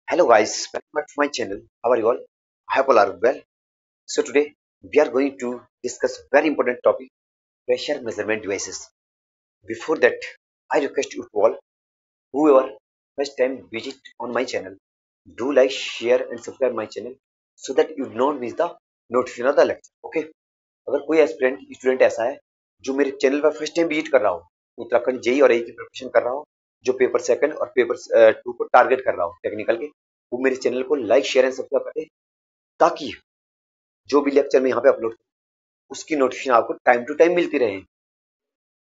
Hello guys, welcome back to my channel. How are you all? I hope all are well. So today we are going to discuss very important topic, pressure measurement devices. Before that, I request you all, whoever first time visit on my channel, do like, share and subscribe my channel so that you don't miss the notification of the lecture. Okay? अगर कोई aspirant student ऐसा है जो मेरे channel पर first time visit कर रहा हो, उत्तराखंड जेई और एई की प्रिपरेशन कर रहा हो, जो पेपर सेकंड और पेपर 2 को टारगेट कर रहा हो टेक्निकल के, वो मेरे चैनल को लाइक शेयर एंड सब्सक्राइब करे ताकि जो भी लेक्चर मैं यहाँ पे अपलोड उसकी नोटिफिकेशन आपको टाइम टू टाइम मिलती रहे।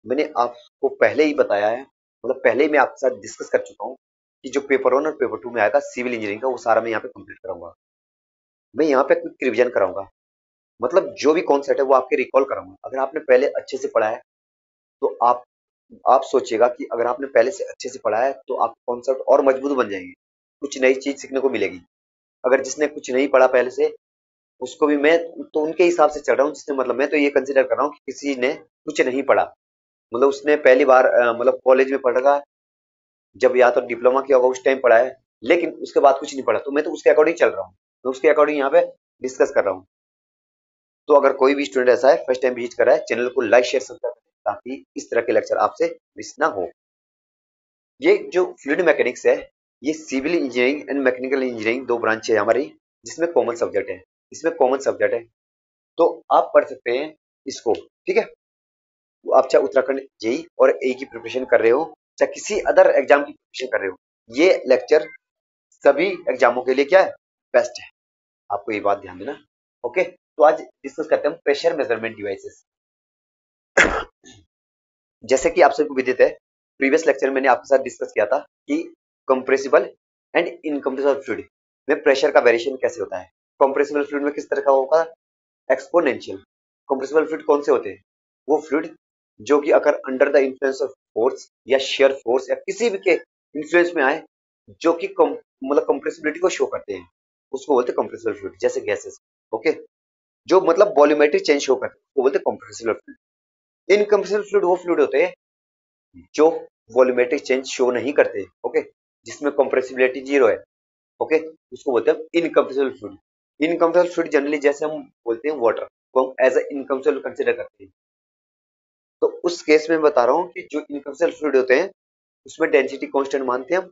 मैंने आपको पहले ही बताया है, मतलब पहले ही मैं आपके साथ डिस्कस कर चुका हूँ कि जो पेपर 1 और पेपर 2 में आएगा सिविल इंजीनियरिंग का, वो सारा मैं यहाँ पे कंप्लीट कराऊंगा। मैं यहाँ पे क्विक रिविजन कराऊंगा, मतलब जो भी कॉन्सेप्ट है वो आपके रिकॉल कराऊंगा। अगर आपने पहले अच्छे से पढ़ा है तो आप सोचिएगा कि अगर आपने पहले से अच्छे से पढ़ा है तो आप कॉन्सेप्ट और मजबूत बन जाएंगे, कुछ नई चीज सीखने को मिलेगी। अगर जिसने कुछ नहीं पढ़ा पहले से, उसको भी मैं तो उनके हिसाब से चल रहा हूँ, जिसने मतलब मैं तो ये कंसिडर कर रहा हूँ कि किसी ने कुछ नहीं पढ़ा, मतलब उसने पहली बार मतलब कॉलेज में पढ़ रहा, जब या तो डिप्लोमा किया होगा उस टाइम पढ़ा है, लेकिन उसके बाद कुछ नहीं पढ़ा, तो मैं तो उसके अकॉर्डिंग चल रहा हूँ, मैं उसके अकॉर्डिंग यहाँ पे डिस्कस कर रहा हूँ। तो अगर कोई भी स्टूडेंट ऐसा है फर्स्ट टाइम विजिट कर रहा है, चैनल को लाइक शेयर सब्सक्राइब करें ताकि इस तरह के लेक्चर आपसे मिस ना हो। ये जो फ्लूइड मैकेनिक्स है, ये civil engineering and mechanical engineering दो ब्रांच है हमारी, जिसमें कॉमन सब्जेक्ट है। इसमें कॉमन सब्जेक्ट है तो आप पढ़ सकते हैं इसको, ठीक है। तो आप चाहे उत्तराखंड जेई और ए की प्रिपरेशन कर रहे हो, चाहे किसी अदर एग्जाम की प्रिपरेशन कर रहे हो, ये लेक्चर सभी एग्जामों के लिए क्या है, बेस्ट है। आपको ये बात ध्यान देना। ओके, तो आज डिस्कस करते हैं प्रेशर मेजरमेंट डिवाइसेस। जैसे कि आप सबको विदित है, प्रीवियस लेक्चर में मैंने आपके साथ डिस्कस किया था कि कंप्रेसिबल एंड इनकम्प्रेसिबल फ्लूइड में प्रेशर का वेरिएशन कैसे होता है। कंप्रेसिबल फ्लूइड में किस तरह का होगा, एक्सपोनेंशियल। कंप्रेसिबल फ्लूइड कौन से होते हैं, वो फ्लूइड जो कि अगर under the influence of force या शेयर फोर्स या किसी भी के इन्फ्लुएंस में आए, जो कि मतलब कंप्रेसिबिलिटी को शो करते हैं, उसको बोलते हैं कंप्रेसिबल फ्लूइड। जैसे गैसेस, ओके, जो मतलब वॉल्यूमेट्रिक चेंज शो करते हैं वो बोलते हैं कंप्रेसिबल फ्लूइड। इनकम्प्रेसिबल फ्लूइड वो फ्लूइड होते हैं जो वॉल्यूमेट्रिक चेंज शो नहीं करते, ओके, जिसमें कंप्रेसिबिलिटी जीरो है, ओके, उसको बोलते हैं incompressible fluid. Incompressible fluid generally जैसे हम बोलते हैं वाटर को हम एज ए इनकम्प्रेसिबल कंसीडर करते हैं। तो उस केस में बता रहा हूँ कि जो इनकम्प्रेसिबल फ्लूइड होते हैं उसमें डेंसिटी कांस्टेंट मानते हैं हम।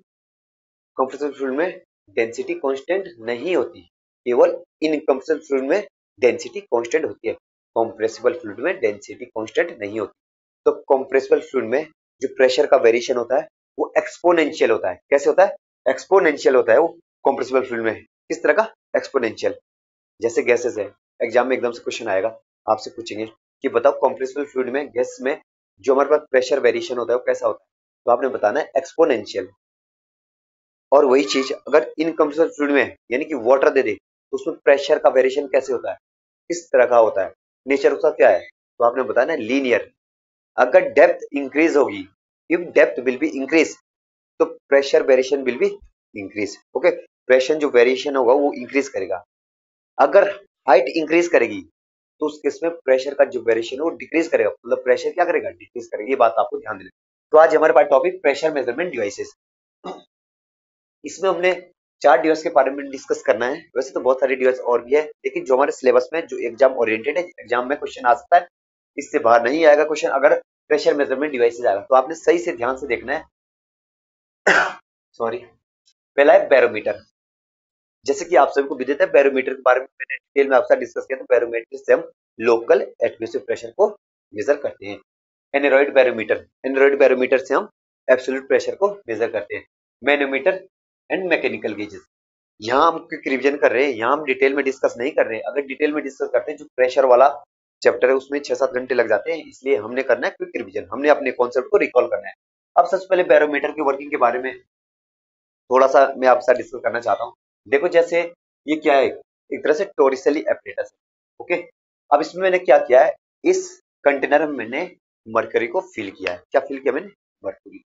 कंप्रेसिबल फ्लूइड में डेंसिटी कांस्टेंट नहीं होती, केवल इनकम्प्रेसिबल फ्लूइड में डेंसिटी कांस्टेंट होती है। कंप्रेसिबल फ्लूइड में डेंसिटी कांस्टेंट नहीं होती। तो कंप्रेसिबल फ्लूइड में जो प्रेशर का वेरिएशन होता है वो एक्सपोनेंशियल होता है। कैसे होता है, एक्सपोनेंशियल होता है वो कंप्रेसिबल फ्लूइड में। किस तरह का, एक्सपोनेंशियल। जैसे गैसेस है, एग्जाम में एकदम से क्वेश्चन आएगा, आपसे पूछेंगे कि बताओ कंप्रेसिबल फ्लूइड में गैस में जो हमारे पास प्रेशर वेरिएशन होता है वो कैसा होता है, तो आपने बताना है एक्सपोनेंशियल। और वही चीज अगर इनकम्प्रेसिबल फ्लूइड में यानी कि वाटर दे दे तो उसमें प्रेशर का वेरिएशन कैसे होता है, किस तरह का होता है, नेचर उसका क्या है, तो आपने बताना है लीनियर। अगर डेप्थ इंक्रीज होगी, if depth will be increase, तो pressure variation will be increase. Okay, pressure जो वेरिएशन होगा वो इंक्रीज करेगा। अगर हाइट इंक्रीज करेगी तो उस केस में प्रेशर का जो वेरिएशन है वो डिक्रीज करेगा, मतलब प्रेशर क्या करेगा, डिक्रीज करेगा। ये बात आपको ध्यान देना। तो आज हमारे पास टॉपिक प्रेशर मेजरमेंट डिवाइसेस। इसमें हमने 4 डिवाइस के बारे में डिस्कस करना है। वैसे तो बहुत सारे डिवाइस और भी है, लेकिन जो हमारे सिलेबस में जो एग्जाम ओरिएंटेड है, एग्जाम में क्वेश्चन आ सकता है, इससे बाहर नहीं आएगा क्वेश्चन अगर प्रेशर मेजरमेंट डिवाइसेस आएगा। तो आपने सही से ध्यान से देखना है। सॉरी, पहला है बैरोमीटर। जैसे कि आप सभी को विदित है, बैरोमीटर के बारे में मैंने डिटेल में आपसे डिस्कस किया था। बैरोमीटर से हम लोकल एटमॉस्फेरिक प्रेशर को मेजर करते हैं। एनेरॉइड बैरोमीटर, एनेरॉइड बैरोमीटर से हम एब्सोल्यूट प्रेशर को मेजर करते हैं। मैनोमीटर एंड मैकेनिकल गेजेस, यहाँ हम क्विक रिवीजन कर रहे हैं, यहाँ हम डिटेल में डिस्कस नहीं कर रहे हैं। अगर डिटेल में डिस्कस करते हैं, जो प्रेशर वाला चैप्टर है उसमें 6-7 घंटे लग जाते हैं, इसलिए हमने करना है क्विक रिवीजन, हमने अपने कॉन्सेप्ट को रिकॉल करना है। अब सबसे पहले बैरोमीटर की वर्किंग के बारे में थोड़ा सा मैं आपके साथ डिस्कस करना चाहता हूँ। देखो, जैसे ये क्या है, एक तरह से टोरिसेली एपरेटस है, ओके। अब इसमें मैंने क्या किया है, इस कंटेनर में मैंने मरकरी को फिल किया है। क्या फिल किया मैंने, मरकरी।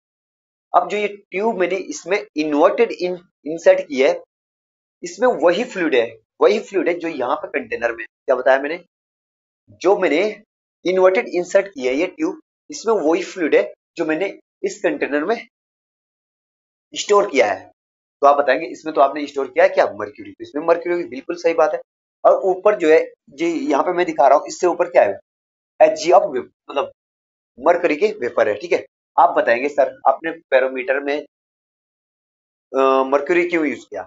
अब जो ये ट्यूब मैंने इसमें इन्वर्टेड इंसर्ट की है, इसमें वही फ्लूइड है जो यहाँ पे कंटेनर में, क्या बताया मैंने, जो मैंने इन्वर्टेड इंसर्ट की है ये ट्यूब, इसमें वही फ्लूइड है जो मैंने इस कंटेनर में स्टोर किया है। तो आप बताएंगे इसमें तो आपने स्टोर किया है क्या, मर्क्यूरी, तो इसमें मर्क्यूरी, बिल्कुल सही बात है। और ऊपर जो है, जी यहाँ पे मैं दिखा रहा हूँ, इससे ऊपर क्या है, एच जी ऑफ मतलब मरकरी के वेपर है, ठीक है। आप बताएंगे सर आपने बैरोमीटर में मर्क्यूरी क्यों यूज किया,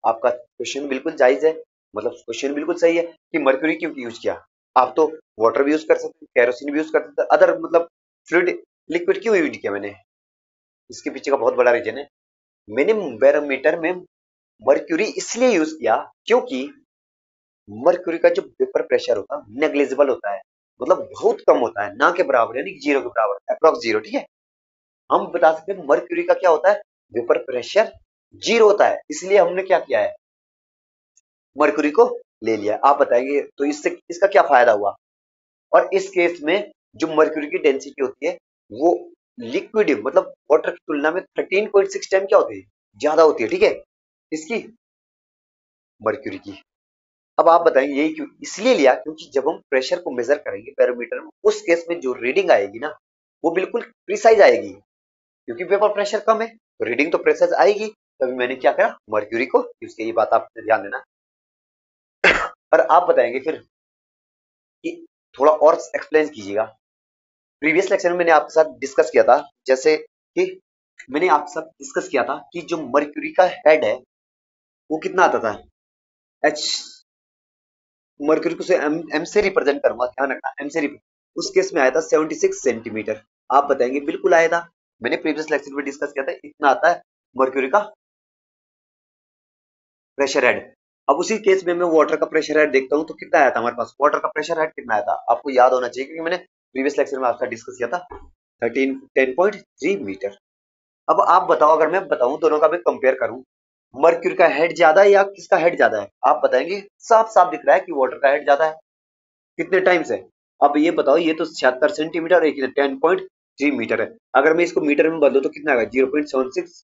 आपका क्वेश्चन बिल्कुल जायज है, मतलब क्वेश्चन बिल्कुल सही है कि मर्क्यूरी क्यों यूज किया। आप तो वाटर भी यूज कर सकते, केरोसिन भी यूज कर सकते, अदर मतलब फ्लूइड लिक्विड क्यों यूज किया मैंने, इसके पीछे का बहुत बड़ा रीजन है। मैंने बैरोमीटर में मर्क्यूरी इसलिए यूज किया क्योंकि मर्क्यूरी का जो वेपर प्रेशर होता है नेग्लिजिबल होता है, मतलब बहुत कम होता है, ना के बराबर, यानी जीरो के बराबर, अप्रॉक्स जीरो, ठीक है। हम बता सकते हैं मर्क्यूरी का क्या होता है, वेपर प्रेशर जीरो होता है, इसलिए हमने क्या किया है, मर्क्यूरी को ले लिया। आप बताएंगे तो इससे इसका क्या फायदा हुआ। और इस केस में जो मर्क्यूरी की डेंसिटी होती है वो लिक्विड मतलब वाटर की तुलना में 13.6 टाइम क्या होती है, ज्यादा होती है, ठीक है, इसकी, मर्क्यूरी की। अब आप बताएंगे यही क्यों, इसलिए लिया क्योंकि जब हम प्रेशर को मेजर करेंगे बैरोमीटर में, उस केस में जो रीडिंग आएगी ना वो बिल्कुल प्रिसाइज आएगी, क्योंकि वेपर प्रेशर कम है तो रीडिंग तो प्रेसाइज आएगी। तभी मैंने क्या करा, मर्क्यूरी को यूज किया, ये बात आपने ध्यान देना। और आप बताएंगे फिर कि थोड़ा और एक्सप्लेन कीजिएगा। प्रीवियस लेक्चर में मैंने आपके साथ डिस्कस किया था, जैसे कि मैंने आपके साथ डिस्कस किया था कि जो मर्क्यूरी का हेड है वो कितना आता था, एच, मर्क्यूरी को से एम से रिप्रेजेंट करूंगा, ध्यान रखना, एम से उस केस में आया था 76 सेंटीमीटर। आप बताएंगे बिल्कुल आया था, मैंने प्रीवियस लेक्चर में डिस्कस किया था, इतना आता है मर्क्यूरी का प्रेशर हेड। अब उसी केस में मैं वाटर का प्रेशर हेड देखता हूं तो कितना आया था हमारे पास, वाटर का प्रेशर हेड कितना आया था, आपको याद होना चाहिए क्योंकि मैंने प्रीवियस लेक्चर में आपसे डिस्कस किया था, 10.3 मीटर। अब आप बताओ, अगर मैं बताऊं दोनों का मैं कंपेयर करूं, मर्क्यूरी का हेड ज्यादा है या किसका हेड ज्यादा है, आप बताएंगे साफ साफ दिख रहा है कि वाटर का हेड ज्यादा है, कितने टाइम से। अब ये बताओ, ये तो 76 सेंटीमीटर और एक 10.3 मीटर है, अगर मैं इसको मीटर में बदलूं तो कितना आएगा, 0.76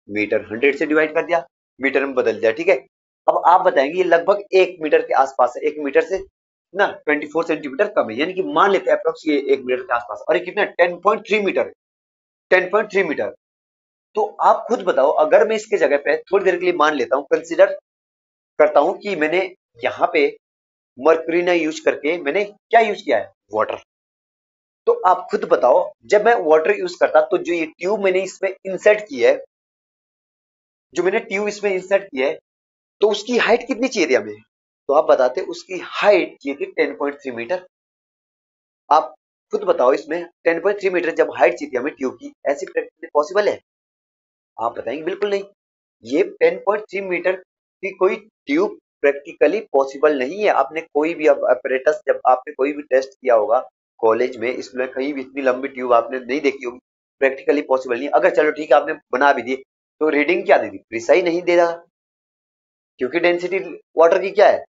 मीटर, 100 से डिवाइड कर दिया, मीटर में बदल दिया, ठीक है। अब आप बताएंगे ये लगभग 1 मीटर के आसपास है, 1 मीटर से ना 24 सेंटीमीटर कम है, यानी कि मान लेते हैं अप्रोक्स ये 1 मीटर के आसपास, और ये कितना 10.3 मीटर है, 10.3 मीटर। तो आप खुद बताओ, अगर मैं इसके जगह पे थोड़ी देर के लिए मान लेता हूँ, कंसिडर करता हूँ कि मैंने यहाँ पे मर्क्यूरी ना यूज करके मैंने क्या यूज किया है, वाटर। तो आप खुद बताओ, जब मैं वाटर यूज करता तो जो ये ट्यूब मैंने इसमें इंसर्ट की है, जो मैंने ट्यूब इसमें इंसर्ट की है, तो उसकी हाइट कितनी चाहिए थी हमें, तो आप बताते उसकी हाइट चाहिए थी 10.3 मीटर। आप खुद बताओ, इसमें 10.3 मीटर जब हाइट चाहिए थी हमें ट्यूब की, ऐसी प्रैक्टिकली पॉसिबल है, आप बताएंगे बिल्कुल नहीं। ये 10.3 मीटर की कोई ट्यूब प्रैक्टिकली पॉसिबल नहीं है। आपने कोई भी अपरेटस, जब आपने कोई भी टेस्ट किया होगा कॉलेज में, इसमें कहीं भी इतनी लंबी ट्यूब आपने नहीं देखी होगी, प्रैक्टिकली पॉसिबल नहीं। अगर चलो ठीक है आपने बना भी दी तो रीडिंग क्या दे दी, प्रिसाइज नहीं दे रहा, क्योंकि डेंसिटी वाटर की क्या है,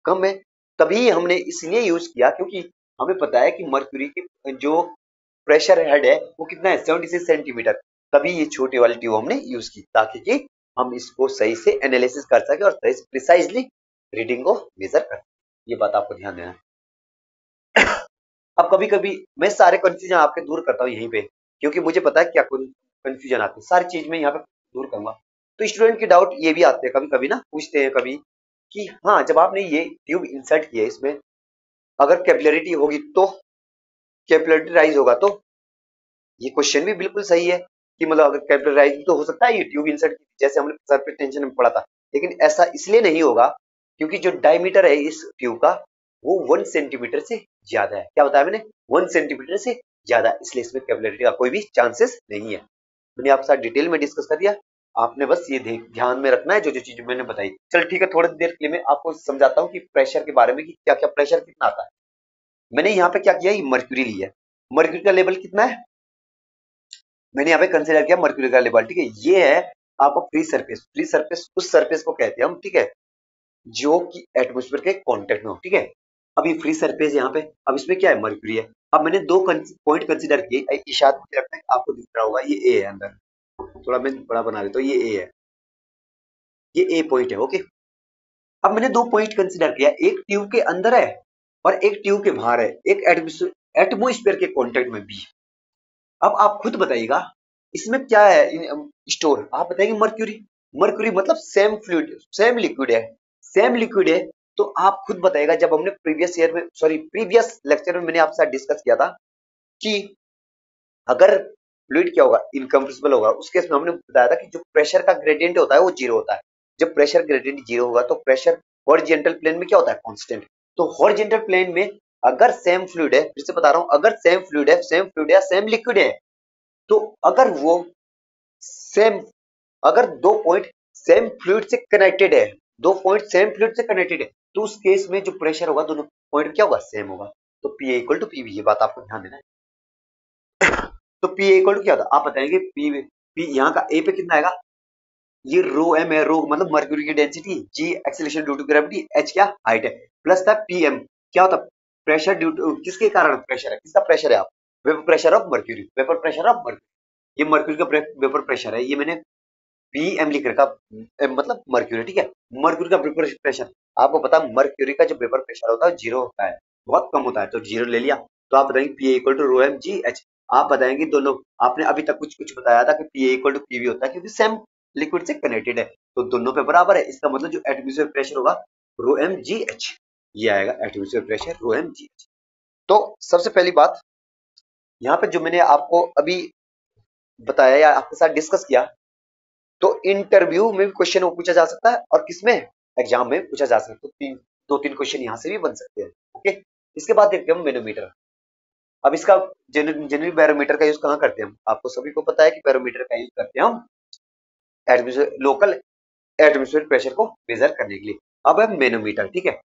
कम है। तभी हमने इसलिए यूज किया क्योंकि हमें पता है कि मर्क्यूरी की जो प्रेशर हेड है वो कितना है, 76 सेंटीमीटर। तभी ये छोटी वाली ट्यूब हमने यूज की, ताकि कि हम इसको सही से एनालिसिस कर सके और सही से प्रिसाइजली रीडिंग को मेजर कर सके। ये बात आपको ध्यान देना है। अब कभी कभी मैं सारे कंफ्यूजन आपके दूर करता हूँ यहीं पे, क्योंकि मुझे पता है क्या कंफ्यूजन आते हैं, सारी चीज में यहाँ पे दूर करूंगा। तो स्टूडेंट के डाउट ये भी आते हैं कभी कभी ना, पूछते हैं कभी कि हाँ जब आपने ये ट्यूब इंसर्ट किया है इसमें, अगर कैपिलरिटी होगी तो, कैपिलरिटी राइज होगा तो, ये क्वेश्चन भी बिल्कुल सही है कि मतलब अगर कैपिलर राइज तो हो सकता है ये ट्यूब इंसर्ट, जैसे हमने सरफेस टेंशन में पढ़ा था। लेकिन ऐसा इसलिए नहीं होगा क्योंकि जो डायमीटर है इस ट्यूब का वो 1 सेंटीमीटर से ज्यादा है, क्या बताया मैंने, 1 सेंटीमीटर से ज्यादा, इसलिए इसमें कैपिलरिटी का कोई भी चांसेस नहीं है। मैंने आपके साथ डिटेल में डिस्कस कर दिया, आपने बस ये ध्यान में रखना है जो जो चीज मैंने बताई। चल ठीक है, थोड़ी देर के लिए मैं आपको समझाता हूँ कि प्रेशर के बारे में, कि क्या क्या प्रेशर कितना आता है। मैंने यहाँ पे क्या किया, ये मर्क्यूरी लिया, मर्क्यूरी का लेवल कितना है, मैंने यहाँ पे कंसीडर किया मर्क्यूरी का लेवल, ठीक है। ये है आपको फ्री सरफेस, फ्री सरफेस उस सरफेस को कहते हैं हम, ठीक है, जो कि एटमोस्फेयर के कांटेक्ट में हो, ठीक है। अब ये फ्री सरफेस यहाँ पे, अब इसमें क्या है, मर्क्यूरी है। अब मैंने दो पॉइंट कंसीडर किए, शायद मुझे लगता है आपको दिख रहा होगा, ये ए है अंदर, थोड़ा मैं बड़ा बना देता हूँ, ये ए है, ये ए पॉइंट है, ओके। अब मैंने दो पॉइंट कंसीडर किया, एक ट्यूब के अंदर है और एक ट्यूब के बाहर है, एक एटमोस्फेयर के कांटेक्ट में भी। अब आप खुद बताइएगा इसमें क्या है स्टोर, आप बताएंगे मर्क्यूरी। मर्क्यूरी मतलब सेम फ्लूइड, सेम लिक्विड है। तो आप खुद बताइएगा, जब हमने प्रीवियस लेक्चर में मैंने आपसे डिस्कस किया था कि अगर फ्लूइड क्या होगा, इनकम्प्रेसिबल होगा, उस केस में हमने बताया था कि जो प्रेशर का ग्रेडियंट होता है वो जीरो होता है। जब प्रेशर ग्रेडियंट जीरो होगा तो प्रेशर हॉरिजॉन्टल प्लेन में क्या होता है, कांस्टेंट। तो हॉरिजॉन्टल प्लेन में अगर सेम फ्लूइड है, फिर से बता रहा हूं, अगर सेम फ्लूइड है, सेम लिक्विड है, तो अगर वो सेम, अगर दो पॉइंट सेम फ्लूइड से कनेक्टेड है, दो पॉइंट सेम फ्लूइड से कनेक्टेड है, तो उस केस में जो प्रेशर होगा दोनों पॉइंट क्या होगा, सेम होगा। तो पी इक्वल टू पीवी, ये बात आपको ध्यान देना है। तो पी इक्वल टू क्या होता है, आप बताएंगे पी यहाँ का ए पे कितना आएगा, ये रो एम है, रो मतलब मर्क्यूरी की density, G acceleration due to gravity, H क्या हाइट है, प्लस था पीएम क्या होता, प्रेशर ड्यू टू किसके कारण प्रेशर है, किसका प्रेशर है, आप vapour pressure of mercury, vapour pressure of mercury, ये मर्क्यूरी का वेपर प्रेशर है, ये मैंने पीएम लिख रखा, मतलब मर्क्यूरी, ठीक है। मर्क्यूरी का वेपर प्रेशर, आपको पता मर्क्यूरी का जो वेपर प्रेशर होता है जीरो होता है, बहुत कम होता है, तो जीरो ले लिया। तो आप बताएंगे P equal to rho M G H, आप बताएंगे दोनों, आपने अभी तक कुछ कुछ बताया था कि पी इक्वल टू पीवी होता है क्योंकि सेम लिक्विड से कनेक्टेड है, तो दोनों पे बराबर है, इसका मतलब जो एटमॉस्फेयर प्रेशर होगा रो एम जी एच, ये आएगा एटमॉस्फेयर प्रेशर रो एम जी एच। तो सबसे पहली बात यहाँ पे जो मैंने आपको अभी बताया या आपके साथ डिस्कस किया, तो इंटरव्यू में भी क्वेश्चन वो पूछा जा सकता है और किसमें, एग्जाम में पूछा जा सकता है, तो दो तीन क्वेश्चन यहाँ से भी बन सकते हैं। ओके, इसके बाद देखते हैं मैनोमीटर। अब इसका जनरली बैरोमीटर का यूज कहाँ करते हैं हम, आपको सभी को पता है कि बैरोमीटर का यूज करते हैं हम लोकल एटमॉस्फेरिक प्रेशर को मेजर करने के लिए। अब है मैनोमीटर, ठीक है।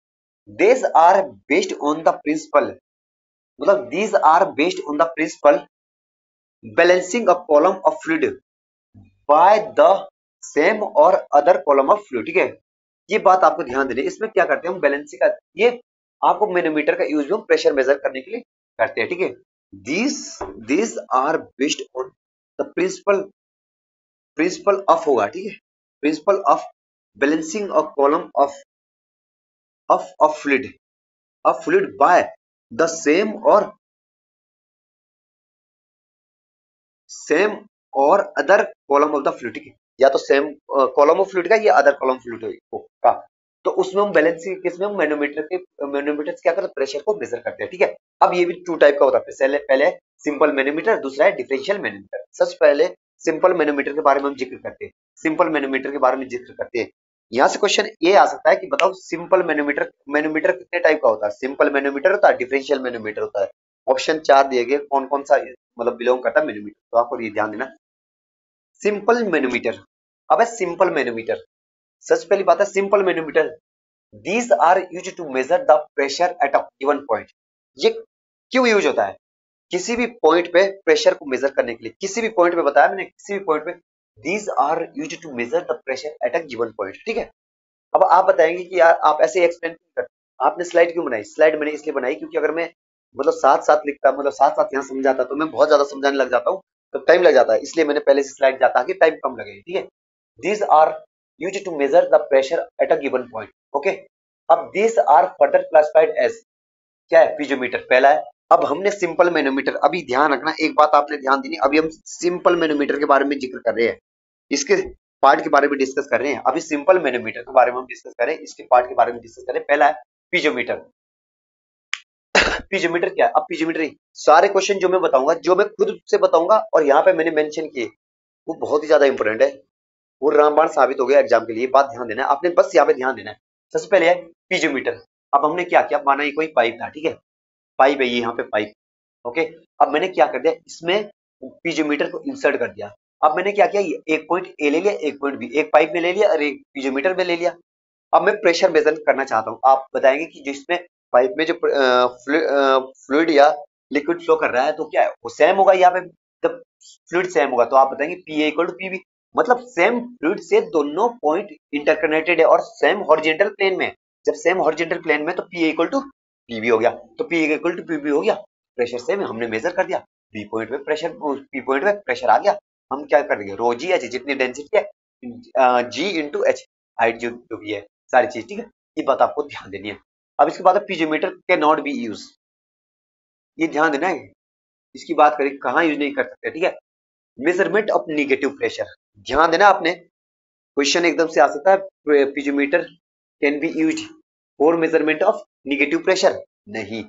these are based on the principle, मतलब these are based on the principle balancing a column of fluid by the same और अदर कॉलम ऑफ फ्लूइड, ठीक है। ये बात आपको ध्यान देनी है, इसमें क्या करते हैं हम बैलेंसिंग का, ये आपको मैनोमीटर का यूज हम प्रेशर मेजर करने के लिए करते हैं, ठीक है। these these are based on the principle of होगा, ठीक है, principle of balancing a column of fluid by the same और other column of the fluid, ठीक है, या तो सेम कॉलम ऑफ फ्लूइड का या अदर कॉलम फ्लूइड का। तो उसमें हम बैलेंसिंग केस में हम मैनोमीटर से क्या करते हैं, प्रेशर को मेजर करते हैं, ठीक है। अब ये भी टू टाइप का होता है, पहले पहले सिंपल मैनोमीटर, दूसरा है डिफरेंशियल मैनोमीटर। सबसे पहले सिंपल मैनोमीटर के बारे में हम जिक्र करते हैं, सिंपल मैनोमीटर के बारे में जिक्र करते हैं। यहाँ से क्वेश्चन ये आ सकता है कि बताओ सिंपल मैनोमीटर, मैनोमीटर कितने टाइप का होता है, सिंपल मैनोमीटर होता है, डिफरेंशियल मैनोमीटर होता है। ऑप्शन 4 दिए गए, कौन कौन सा मतलब बिलोंग करता है मैनोमीटर, तो आपको ये ध्यान देना। सिंपल मैनोमीटर, अब है सिंपल मैनोमीटर, सबसे पहली बात है simple manometer, these are use to measure the pressure at a given point. ये क्यों यूज होता है, किसी भी पॉइंट पे प्रेशर को मेजर करने के लिए, किसी भी पॉइंट पे बताया मैंने, किसी भी पॉइंट पे these are use to measure the pressure at a given point, ठीक है। अब आप बताएंगे कि यार आप ऐसे एक्सप्लेन क्यों करते, आपने स्लाइड क्यों बनाई, स्लाइड मैंने इसलिए बनाई क्योंकि अगर मैं मतलब साथ साथ लिखता, मतलब साथ साथ यहाँ समझाता तो मैं बहुत ज्यादा समझाने लग जाता हूँ, तो टाइम लग जाता है, इसलिए मैंने पहले से स्लाइड जाता कि टाइम कम लगे, ठीक है। These are use to measure the pressure at a given point, okay. अब these are further classified as, क्या है, पीजोमीटर पहला है। अब हमने सिंपल मैनोमीटर, अभी ध्यान रखना एक बात आपने ध्यान देनी, अभी हम सिंपल मैनोमीटर के बारे में जिक्र कर रहे हैं, इसके पार्ट के बारे में डिस्कस कर रहे हैं, अभी सिंपल मैनोमीटर के बारे में हम डिस्कस करें, इसके पार्ट के बारे में डिस्कस करें। पहला है पीजोमीटर। पीजोमीटर क्या है, अब पीजोमीटर सारे क्वेश्चन जो मैं बताऊंगा, जो मैं खुद से बताऊंगा और यहाँ पे मैंने मेंशन किए, वो बहुत ही ज्यादा इंपॉर्टेंट है, वो रामबाण साबित हो गया एग्जाम के लिए, बात ध्यान देना है आपने, बस यहाँ पे ध्यान देना है। सबसे पहले है पीजोमीटर। अब हमने क्या किया, माना ये कोई पाइप था, ठीक है, पाइप है ये, यहाँ पे पाइप, ओके। अब मैंने क्या कर दिया, इसमें पीजोमीटर को इंसर्ट कर दिया। अब मैंने क्या किया, एक पॉइंट ए ले लिया, एक पॉइंट बी, एक पाइप में ले लिया और एक पीजोमीटर में ले लिया। अब मैं प्रेशर मेजर करना चाहता हूँ, आप बताएंगे कि जिसमें पाइप में जो फ्लूइड या लिक्विड फ्लो कर रहा है तो क्या है, वो सेम होगा, यहाँ पे जब फ्लूइड सेम होगा तो आप बताएंगे P A equal to PV, मतलब सेम फ्लूइड से दोनों पॉइंट इंटरकनेक्टेड है और सेम हॉरिजॉन्टल प्लेन में, जब सेम हॉरिजॉन्टल प्लेन में तो P A equal to PV हो गया, तो पी इक्वल टू पीवी हो गया, प्रेशर सेम हमने मेजर कर दिया, बी पॉइंट पे प्रेशर, पी पॉइंट पे प्रेशर आ गया, हम क्या कर देंगे, रो जी एच, जितनी डेंसिटी है जी इंटू एच, हाइट जो भी है सारी चीज, ठीक है। ये बात आपको ध्यान देनी है। अब इसके बाद piezometer can not be use, ये ध्यान देना है, इसकी बात करें कहाँ यूज नहीं कर सकते, ठीक है। मेजरमेंट ऑफ निगेटिव प्रेशर, ध्यान देना आपने, क्वेश्चन एकदम से आ सकता है piezometer can be use for measurement of negative pressure, नहीं,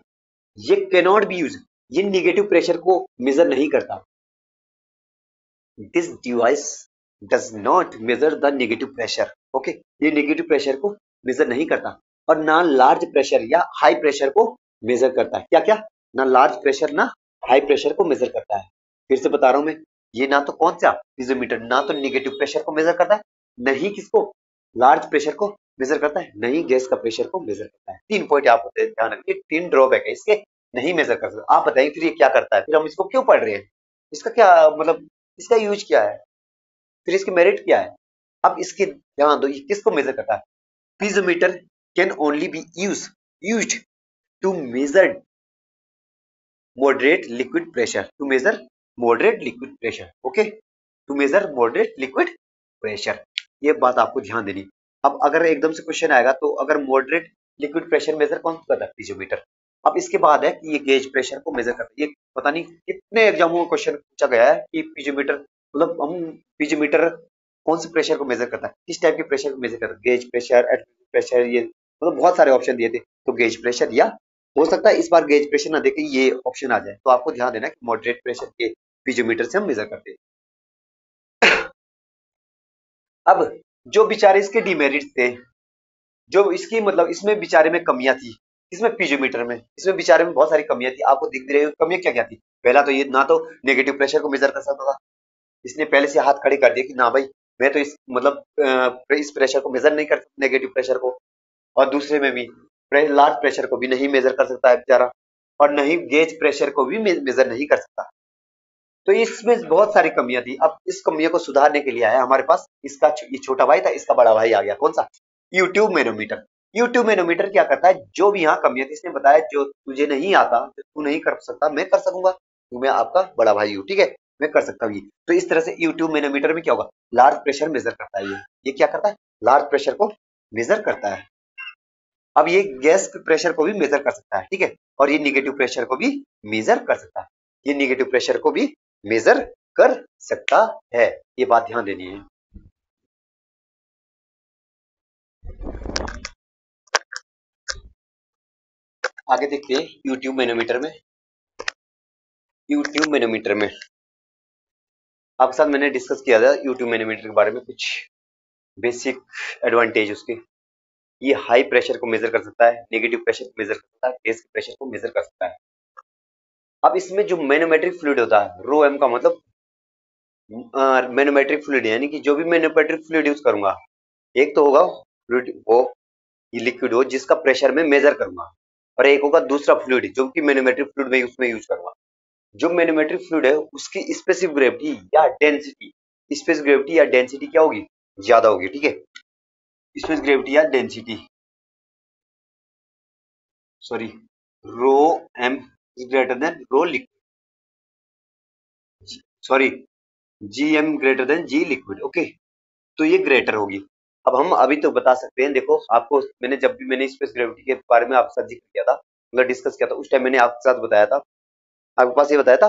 ये कैनॉट बी यूज, ये निगेटिव प्रेशर को मेजर नहीं करता। This device does not measure the negative pressure, okay, ये नेगेटिव प्रेशर को मेजर नहीं करता, और ना लार्ज प्रेशर या हाई प्रेशर को मेजर करता है। क्या क्या, ना लार्ज प्रेशर ना हाई प्रेशर को मेजर करता है। फिर से बता रहा हूं मैं, ये ना तो कौन सा पीजोमीटर ना तो नेगेटिव प्रेशर को मेजर करता है, नहीं किसको, लार्ज प्रेशर को मेजर करता है, नहीं गैस का प्रेशर को मेजर करता है। 3 पॉइंट आप ध्यान रखिए, 3 ड्रॉबैक है इसके, नहीं मेजर कर सकता। आप बताइए फिर ये क्या करता है, फिर हम इसको क्यों पढ़ रहे हैं, इसका क्या मतलब, इसका यूज क्या है, फिर इसकी मेरिट क्या है। अब इसके ध्यान दो, ये किसको मेजर करता है, piezometer can only be used to measure moderate liquid pressure, to measure moderate liquid pressure, okay, to measure moderate liquid pressure, ये बात आपको ध्यान देनी। अब अगर एकदम से क्वेश्चन आएगा तो अगर मॉडरेट लिक्विड प्रेशर मेजर कौन करता है, पीजोमीटर। अब इसके बाद है कि ये गेज प्रेशर को मेजर करता है। ये पता नहीं कितने एग्जामों में क्वेश्चन पूछा गया है कि पीजोमीटर मतलब हम पीजोमीटर कौन से प्रेशर को मेजर करता है, किस टाइप के प्रेशर को मेजर करता है, गेज प्रेशर, एटमॉस्फेरिक प्रेशर, ये मतलब बहुत सारे ऑप्शन दिए थे, तो गेज प्रेशर या हो सकता है इस बार गेज प्रेशर ना देके ये ऑप्शन आ जाए, तो आपको ध्यान देना कि मॉडरेट प्रेशर के पीजोमीटर से हम मेजर करते हैं। अब जो बेचारे इसके डिमेरिट्स थे, जो इसकी मतलब इसमें बेचारे में कमियां थी, इसमें पीजोमीटर में, इसमें बेचारे में बहुत सारी कमियां थी, आपको दिख रही है कमियां क्या क्या थी। पहला तो ये ना तो नेगेटिव प्रेशर को मेजर कर सकता था, इसने पहले से हाथ खड़े कर दिए कि ना भाई मैं तो इस मतलब इस प्रेशर को मेजर नहीं कर सकता, नेगेटिव प्रेशर को, और दूसरे में भी लार्ज प्रेशर को भी नहीं मेजर कर सकता है बेचारा, और नहीं गेज प्रेशर को भी मेजर नहीं कर सकता। तो इसमें बहुत सारी कमियां थी। अब इस कमियों को सुधारने के लिए आया हमारे पास इसका ये छोटा भाई था, इसका बड़ा भाई आ गया, कौन सा, यूट्यूब मैनोमीटर। यूट्यूब मैनोमीटर क्या करता है, जो भी यहाँ कमियां थी इसने बताया जो तुझे नहीं आता, जो तू नहीं कर सकता, मैं कर सकूंगा, तू मैं आपका बड़ा भाई हूँ, ठीक है, मैं कर सकता हूँ ये। तो इस तरह से यूट्यूब मैनोमीटर में क्या होगा, लार्ज प्रेशर मेजर करता है, ये क्या करता है, लार्ज प्रेशर को मेजर करता है। अब ये गैस के प्रेशर को भी मेजर कर सकता है, ठीक है, और ये निगेटिव प्रेशर को भी मेजर कर सकता है, ये निगेटिव प्रेशर को भी मेजर कर सकता है, ये बात ध्यान देनी है। आगे देखते हैं यूट्यूब मैनोमीटर में। यूट्यूब मैनोमीटर में आपके साथ मैंने डिस्कस किया था यूट्यूब मैनोमीटर के बारे में, कुछ बेसिक एडवांटेज उसके। ये हाई प्रेशर को मेजर कर सकता है, नेगेटिव प्रेशर को मेजर कर सकता है, गैस के प्रेशर को मेजर कर सकता है। अब इसमें जो मैनोमेट्रिक फ्लूइड होता है, रो एम का मतलब मैनोमेट्रिक फ्लूइड, यानी कि जो भी मैनोमेट्रिक फ्लूइड यूज करूंगा, एक तो होगा फ्लूइड वो ये लिक्विड हो जिसका प्रेशर मैं मेजर करूंगा, और एक होगा दूसरा फ्लूइड जो कि मैनोमेट्रिक फ्लूइड में उसमें यूज करूंगा। जो मैनोमेट्रिक फ्लूइड है उसकी स्पेसिफिक ग्रेविटी या डेंसिटी, स्पेस ग्रेविटी या डेंसिटी क्या होगी, ज्यादा होगी, ठीक है, स्पेस ग्रेविटी या density, sorry, rho M is greater than rho liquid, sorry, G M greater than G liquid, okay, तो ये ग्रेटर होगी। अब हम अभी तो बता सकते हैं, देखो आपको मैंने जब भी मैंने स्पेस ग्रेविटी के बारे में आपके साथ जिक्र किया था, मतलब डिस्कस किया था, उस टाइम मैंने आपके साथ बताया था, आपके पास ये बताया था,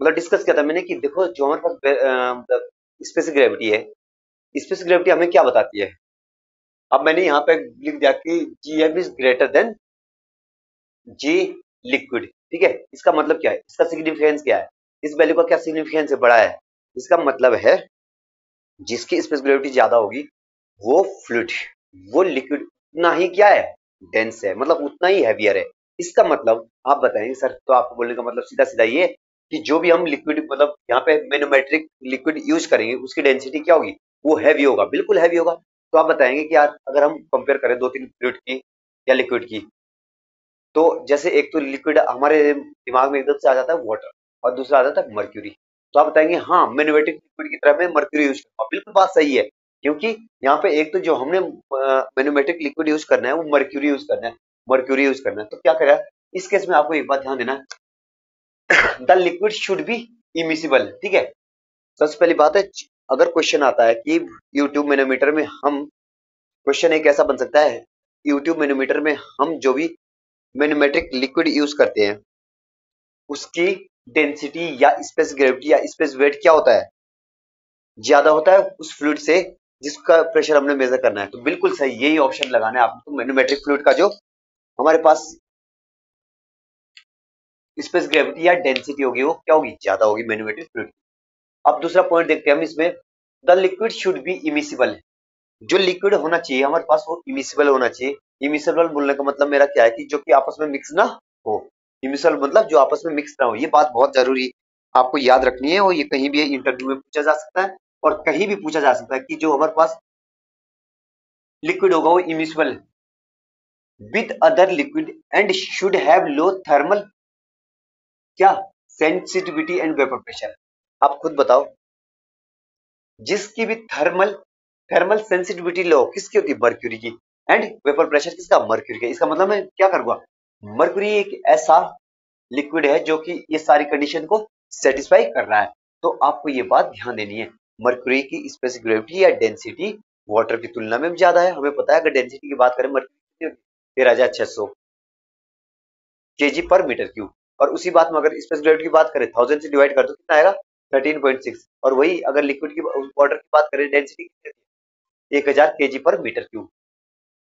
मतलब डिस्कस किया था मैंने कि देखो जो हमारे पास स्पेस ग्रेविटी है, स्पेस ग्रेविटी हमें क्या बताती है। अब मैंने यहाँ पे लिख दिया कि G M is greater than G liquid, ठीक है, इसका मतलब क्या है, इसका सिग्निफिकेंस क्या है, इस वैल्यू का क्या सिग्निफिकेंस है, बड़ा है, इसका मतलब है जिसकी स्पेस ग्रेविटी ज्यादा होगी वो फ्लूइड, वो लिक्विड उतना ही क्या है, डेंस है, मतलब उतना ही हैवियर है। इसका मतलब आप बताएंगे सर, तो आपको बोलने का मतलब सीधा सीधा ये कि जो भी हम लिक्विड मतलब यहाँ पे मैनोमेट्रिक लिक्विड यूज करेंगे उसकी डेंसिटी क्या होगी, वो हैवी होगा, बिल्कुल हैवी होगा। तो आप बताएंगे कि यार अगर हम कंपेयर करें दो तीन फ्लूइड की या लिक्विड की, तो जैसे एक तो लिक्विड हमारे दिमाग में एकदम से आ जाता है वाटर, और दूसरा आ जाता है मर्क्यूरी। तो आप बताएंगे हाँ मैग्नेटिक लिक्विड की तरह मैं मर्क्यूरी यूज करूंगा, बिल्कुल बात सही है, क्योंकि यहाँ पे एक तो जो हमने मैग्नेटिक लिक्विड यूज करना है वो मर्क्यूरी यूज करना है, मर्क्यूरी यूज करना है। तो क्या करें इस केस में, आपको एक बात ध्यान देना, the liquid should be immiscible, ठीक है। सबसे पहली बात है, अगर क्वेश्चन आता है कि यूट्यूब मैनोमीटर में हम, क्वेश्चन एक ऐसा बन सकता है, यूट्यूब मैनोमीटर में हम जो भी मैनोमेट्रिक लिक्विड यूज करते हैं उसकी डेंसिटी या स्पेस ग्रेविटी या स्पेस वेट क्या होता है, ज्यादा होता है उस फ्लूइड से जिसका प्रेशर हमने मेजर करना है। तो बिल्कुल सही, यही ऑप्शन लगाना है आपको। मैनोमेट्रिक फ्लूइड का जो हमारे पास स्पेस ग्रेविटी या डेंसिटी होगी वो क्या होगी, ज्यादा होगी मैनोमेट्रिक फ्लूइड। अब दूसरा पॉइंट देखते हैं हम इसमें, the liquid should be immiscible. जो लिक्विड होना चाहिए हमारे पास वो इमिसिबल होना चाहिए। इमिसिबल बोलने का मतलब मेरा क्या है कि जो कि आपस में मिक्स ना हो। इमिसिबल मतलब जो आपस में मिक्स ना हो। ये बात बहुत जरूरी आपको याद रखनी है, और ये कहीं भी इंटरव्यू में पूछा जा सकता है और कहीं भी पूछा जा सकता है कि जो हमारे पास लिक्विड होगा वो immiscible with other liquid and should have low thermal क्या सेंसिटिविटी एंड वेपर प्रेशर। आप खुद बताओ, जिसकी भी थर्मल थर्मल सेंसिटिविटी लो किसकी होती है, मर्क्यूरी की, एंड वेपर प्रेशर किसका, मर्क्यूरी का। इसका मतलब मैं क्या करूंगा, मर्क्यूरी एक ऐसा लिक्विड है जो कि ये सारी कंडीशन को सेटिस्फाई कर रहा है। तो आपको ये बात ध्यान देनी है, मर्क्यूरी की स्पेसिफिक ग्रेविटी या डेंसिटी वाटर की तुलना में ज्यादा है। हमें पता है अगर डेंसिटी की बात करें मर्क्यूरी 13,600 केजी पर मीटर क्यूब, और उसी बात में अगर स्पेस ग्रेविटी की बात करें 1000 से डिवाइड कर दो कितना आएगा 13.6। और वही अगर लिक्विड की वाटर की बात करें डेंसिटी 1000 केजी पर मीटर क्यूब।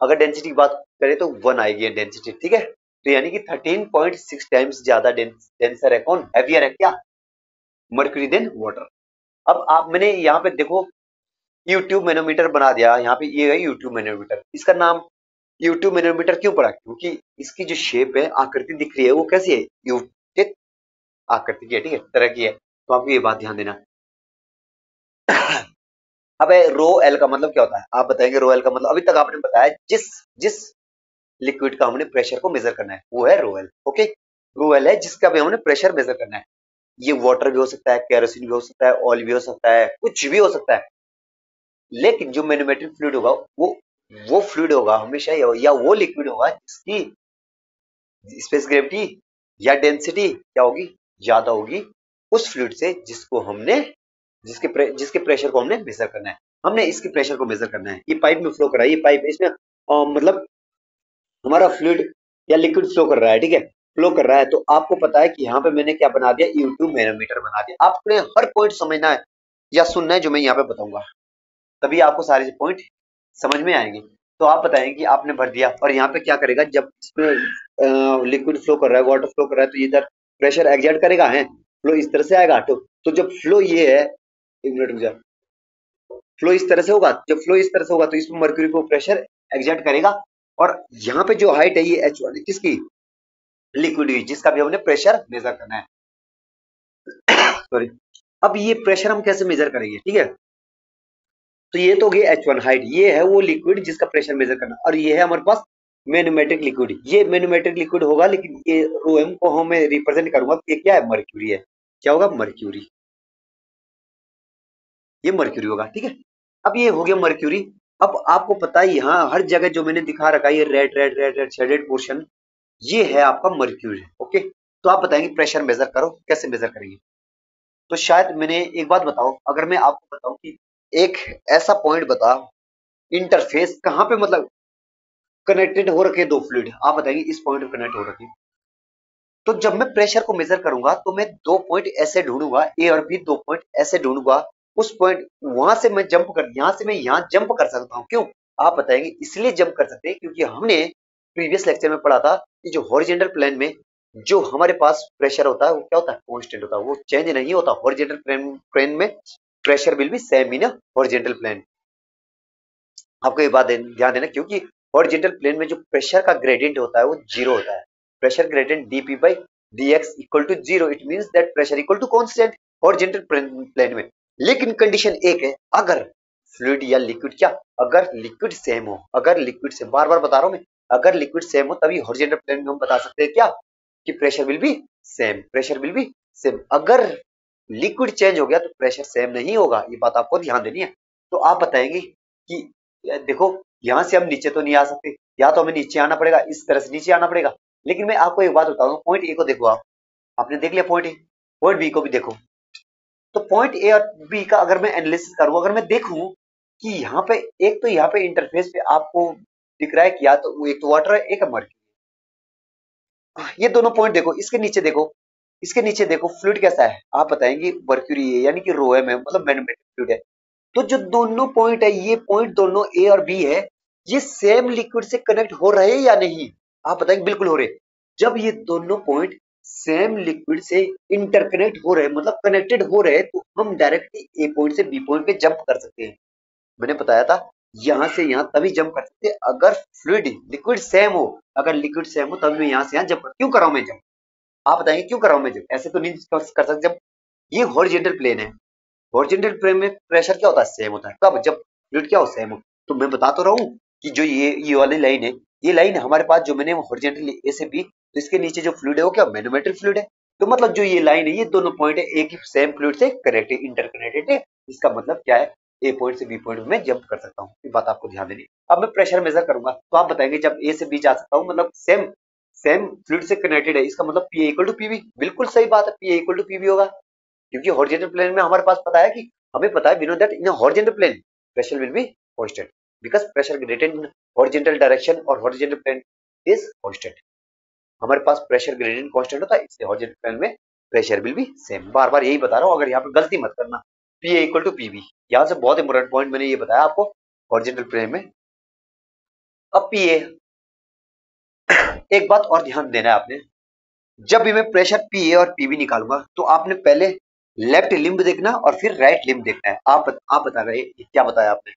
अगर डेंसिटी की बात करें तो 1 आएगी डेंसिटी, ठीक है। तो यानी कि 13.6 टाइम्स ज्यादा डेंसर है, कौन हैवियर है क्या, मर्क्यूरी देन वाटर। अब आप मैंने यहाँ पे देखो यूट्यूब मैनोमीटर बना दिया, यहाँ पे ये है यूट्यूब मैनोमीटर। इसका नाम यूट्यूब मैनोमीटर क्यों पड़ा, क्योंकि इसकी जो शेप है आकृति दिख रही है वो कैसी है, यू आकृति की है, ठीक है, तरह की है। तो आपको ये बात ध्यान देना। अब रो एल का मतलब क्या होता है, आप बताएंगे रो एल का मतलब, अभी तक आपने बताया जिस जिस लिक्विड का हमने प्रेशर को मेजर करना है वो है rho L. Okay, rho L है जिसका भी हमने प्रेशर मेजर करना है। ये वाटर भी हो सकता है, केरोसिन भी हो सकता है, ऑयल भी हो सकता है, कुछ भी हो सकता है। लेकिन जो मैनोमेट्रिक फ्लूइड होगा वो फ्लूइड होगा हमेशा, या वो लिक्विड होगा जिसकी स्पेस ग्रेविटी या डेंसिटी क्या होगी, ज्यादा होगी उस फ्लूइड से जिसको हमने जिसके प्रेशर को हमने मेजर करना है। हमने इसके प्रेशर को मेजर करना है। ये पाइप में फ्लो कर रहा है, ये पाइप इसमें मतलब हमारा फ्लूइड या लिक्विड फ्लो कर रहा है, ठीक है, फ्लो कर रहा है। तो आपको पता है कि यहाँ पे मैंने क्या बना दिया, U2 मैनोमीटर बना दिया। आपने हर पॉइंट समझना है या सुनना है जो मैं यहाँ पे बताऊंगा, तभी आपको सारे पॉइंट समझ में आएंगे। तो आप बताएं कि आपने भर दिया और यहाँ पे क्या करेगा, जब इसमें लिक्विड फ्लो कर रहा है, वाटर फ्लो कर रहा है, तो इधर प्रेशर एग्जर्ट करेगा है, फ्लो इस तरह से आएगा। तो जब फ्लो ये है, एक मिनट रुक जा, फ्लो इस तरह से होगा, जब फ्लो इस तरह से होगा तो इसमें मर्क्यूरी को प्रेशर एग्जर्ट करेगा। और यहाँ पे जो हाइट है ये H1 है, किसकी, लिक्विड की, जिसका भी हमने प्रेशर मेजर करना है। सॉरी, अब ये प्रेशर हम कैसे मेजर करेंगे, ठीक है। तो ये तो गई H1 हाइट, ये है वो लिक्विड जिसका प्रेशर मेजर करना, और ये है हमारे पास मैनोमेट्रिक लिक्विड। ये मैनोमेट्रिक लिक्विड होगा, लेकिन ये OM को हमें रिप्रेजेंट करूंगा, ये क्या है, मर्क्यूरी है। क्या होगा, मर्क्यूरी, ये मर्क्यूरी होगा, ठीक है। अब ये हो गया मर्क्यूरी। अब आपको पता है यहाँ हर जगह जो मैंने दिखा रखा है ये red red red red shaded portion, ये है आपका मर्क्यूरी, ओके। तो आप बताएंगे प्रेशर मेजर करो, कैसे मेजर करेंगे। तो शायद मैंने एक बात बताओ, अगर मैं आपको बताऊं कि एक ऐसा पॉइंट बता, इंटरफेस कहाँ पे मतलब कनेक्टेड हो रखे दो फ्लूइड, आप बताएंगे इस पॉइंट पे कनेक्ट हो रखे। तो जब मैं प्रेशर को मेजर करूंगा तो मैं दो पॉइंट ऐसे ढूंढूंगा, ए और बी, दो पॉइंट ऐसे ढूंढूंगा, उस पॉइंट वहां से मैं जंप कर, यहां से मैं यहां जंप कर सकता हूं। क्यों, आप बताएंगे इसलिए जंप कर सकते हैं क्योंकि हमने प्रीवियस लेक्चर में पढ़ा था कि जो हॉरिजॉन्टल प्लेन में जो हमारे पास प्रेशर होता है वो क्या होता है, कांस्टेंट होता है, वो चेंज नहीं होता। हॉरिजॉन्टल प्लेन में pressure will be same in horizontal plane. आपको ये बात ध्यान देना, क्योंकि हॉरिजॉन्टल प्लेन में जो प्रेशर का ग्रेडियंट होता है वो जीरो होता है। Pressure gradient dp by dx equal to zero, it means that pressure equal to constant horizontal plane में। लेकिन कंडीशन एक है, अगर फ्लूइड या लिक्विड क्या, अगर लिक्विड सेम हो, अगर लिक्विड से बार बार बता रहा हूं मैं, अगर लिक्विड सेम हो तभी हॉरिजॉन्टल प्लेन में हम बता सकते हैं क्या, कि pressure will be same, pressure will be same. अगर लिक्विड चेंज हो गया तो प्रेशर सेम नहीं होगा, ये बात आपको ध्यान देनी है। तो आप बताएंगे कि देखो यहां से हम नीचे तो नहीं आ सकते, या तो हमें नीचे आना पड़ेगा, इस तरह से नीचे आना पड़ेगा। लेकिन मैं आपको एक बात बताऊं, पॉइंट ए को देखो, आपने देख लिया पॉइंट ए, पॉइंट बी को भी देखो। तो पॉइंट ए और बी का अगर मैं एनालिसिस करूं, अगर मैं देखूं कि यहाँ पे एक तो यहाँ पे इंटरफेस पे आपको दिख रहा है कि या तो एक तो वाटर है, एक है मर्क्यूरी। ये दोनों पॉइंट देखो, इसके नीचे देखो, इसके नीचे देखो फ्लूइड कैसा है, आप बताएंगे मर्क्यूरी है यानी कि रोएम है, मतलब मैग्नेटिक फ्लूइड है। तो जो दोनों पॉइंट है, ये पॉइंट दोनों ए और बी है, ये सेम लिक्विड से कनेक्ट हो रहे हैं या नहीं? आप बताएंगे बिल्कुल हो रहे। जब ये दोनों पॉइंट सेम लिक्विड से इंटरकनेक्ट हो रहे हैं, मतलब कनेक्टेड हो रहे हैं, तो हम डायरेक्टली ए पॉइंट से बी पॉइंट पे जंप कर सकते हैं। मैंने बताया था यहां से यहां तभी जंप कर सकते हैं अगर फ्लूइड लिक्विड सेम हो। अगर लिक्विड सेम हो तभी मैं यहां से यहां जंप क्यों कर रहा हूं मैं जंप? आप बताएंगे क्यों कर रहा हूं मैं जंप? ऐसे तो नहीं कर सकते। जब ये हॉरिजॉन्टल प्लेन है, हॉरिजॉन्टल प्लेन में प्रेशर क्या होता है? सेम होता है। कब? जब फ्लूइड क्या हो? सेम हो। तो मैं बता तो रहा हूँ कि जो ये वाली लाइन है, ये लाइन है हमारे पास जो मैंने हॉरिजॉन्टली ए से बी, तो इसके नीचे जो फ्लूइड है वो क्या? मैग्नेटिक फ्लूइड है। तो मतलब जो ये लाइन है, ये दोनों पॉइंट है एक ही सेम फ्लूइड से कनेक्टेड इंटरकनेक्टेड है। इसका मतलब क्या है? ए पॉइंट से बी पॉइंट में जंप कर सकता हूँ। ये बात आपको ध्यान देनी है। अब मैं प्रेशर मेजर करूंगा तो आप बताएंगे जब ए से बी जा सकता हूँ, मतलब सेम सेम फ्लूइड से कनेक्टेड है, इसका मतलब पी इक्वल टू पीवी। बिल्कुल सही बात है, पी इक्वल टू पीवी होगा, क्योंकि हॉरिजॉन्टल प्लेन में हमारे पास पता है कि हमें पता है we know that in horizontal plane pressure will be constant because pressure gradient in horizontal direction और हॉरिजॉन्टल प्लेन इज कांस्टेंट। हमारे पास प्रेशर ग्रेडिएंट कांस्टेंट होता है, इसलिए हॉरिजॉन्टल प्लेन में प्रेशर विल बी सेम। बार बार यही बता रहा हूं, अगर यहाँ पे गलती मत करना। P A equal to PV, यहाँ से बहुत इंपॉर्टेंट पॉइंट मैंने ये बताया आपको हॉरिजॉन्टल प्लेन में। अब पी ए, एक बात और ध्यान देना है आपने, जब भी मैं प्रेशर पी ए और पीवी निकालूंगा तो आपने पहले लेफ्ट लिम्ब देखना और फिर राइट लिम्ब देखना है। आप बता रहे क्या बताया आपने?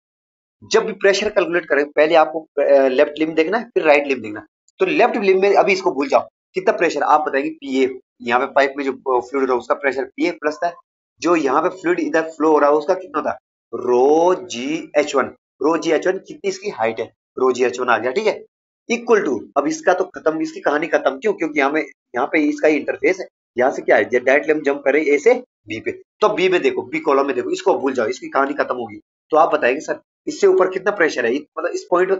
जब भी प्रेशर कैलकुलेट करें पहले आपको लेफ्ट लिम्ब देखना है फिर राइट लिम्ब देखना है। तो लेफ्ट लिम्ब में अभी इसको भूल जाओ, कितना प्रेशर आप बताएंगे? पीए, यहाँ पे पाइप में जो फ्लूइड है उसका प्रेशर पीए प्लस था, जो यहाँ पे फ्लूइड इधर फ्लो हो रहा है उसका कितना था? रो जी एच वन। रो जी एच वन कितनी इसकी हाइट है? रो जी एच वन आ गया, ठीक है। इक्वल टू, अब इसका तो खत्म, इसकी कहानी खत्म। क्यों? क्योंकि यहाँ पे इसका ही इंटरफेस है। यहाँ से क्या है, डायरेक्टली हम जंप करें ए से बी पे। तो बी में देखो, बी कॉलम में देखो, इसको भूल जाओ, इसकी कहानी खत्म होगी। तो आप बताएंगे सर इससे ऊपर कितना प्रेशर है? मतलब इस पॉइंट पे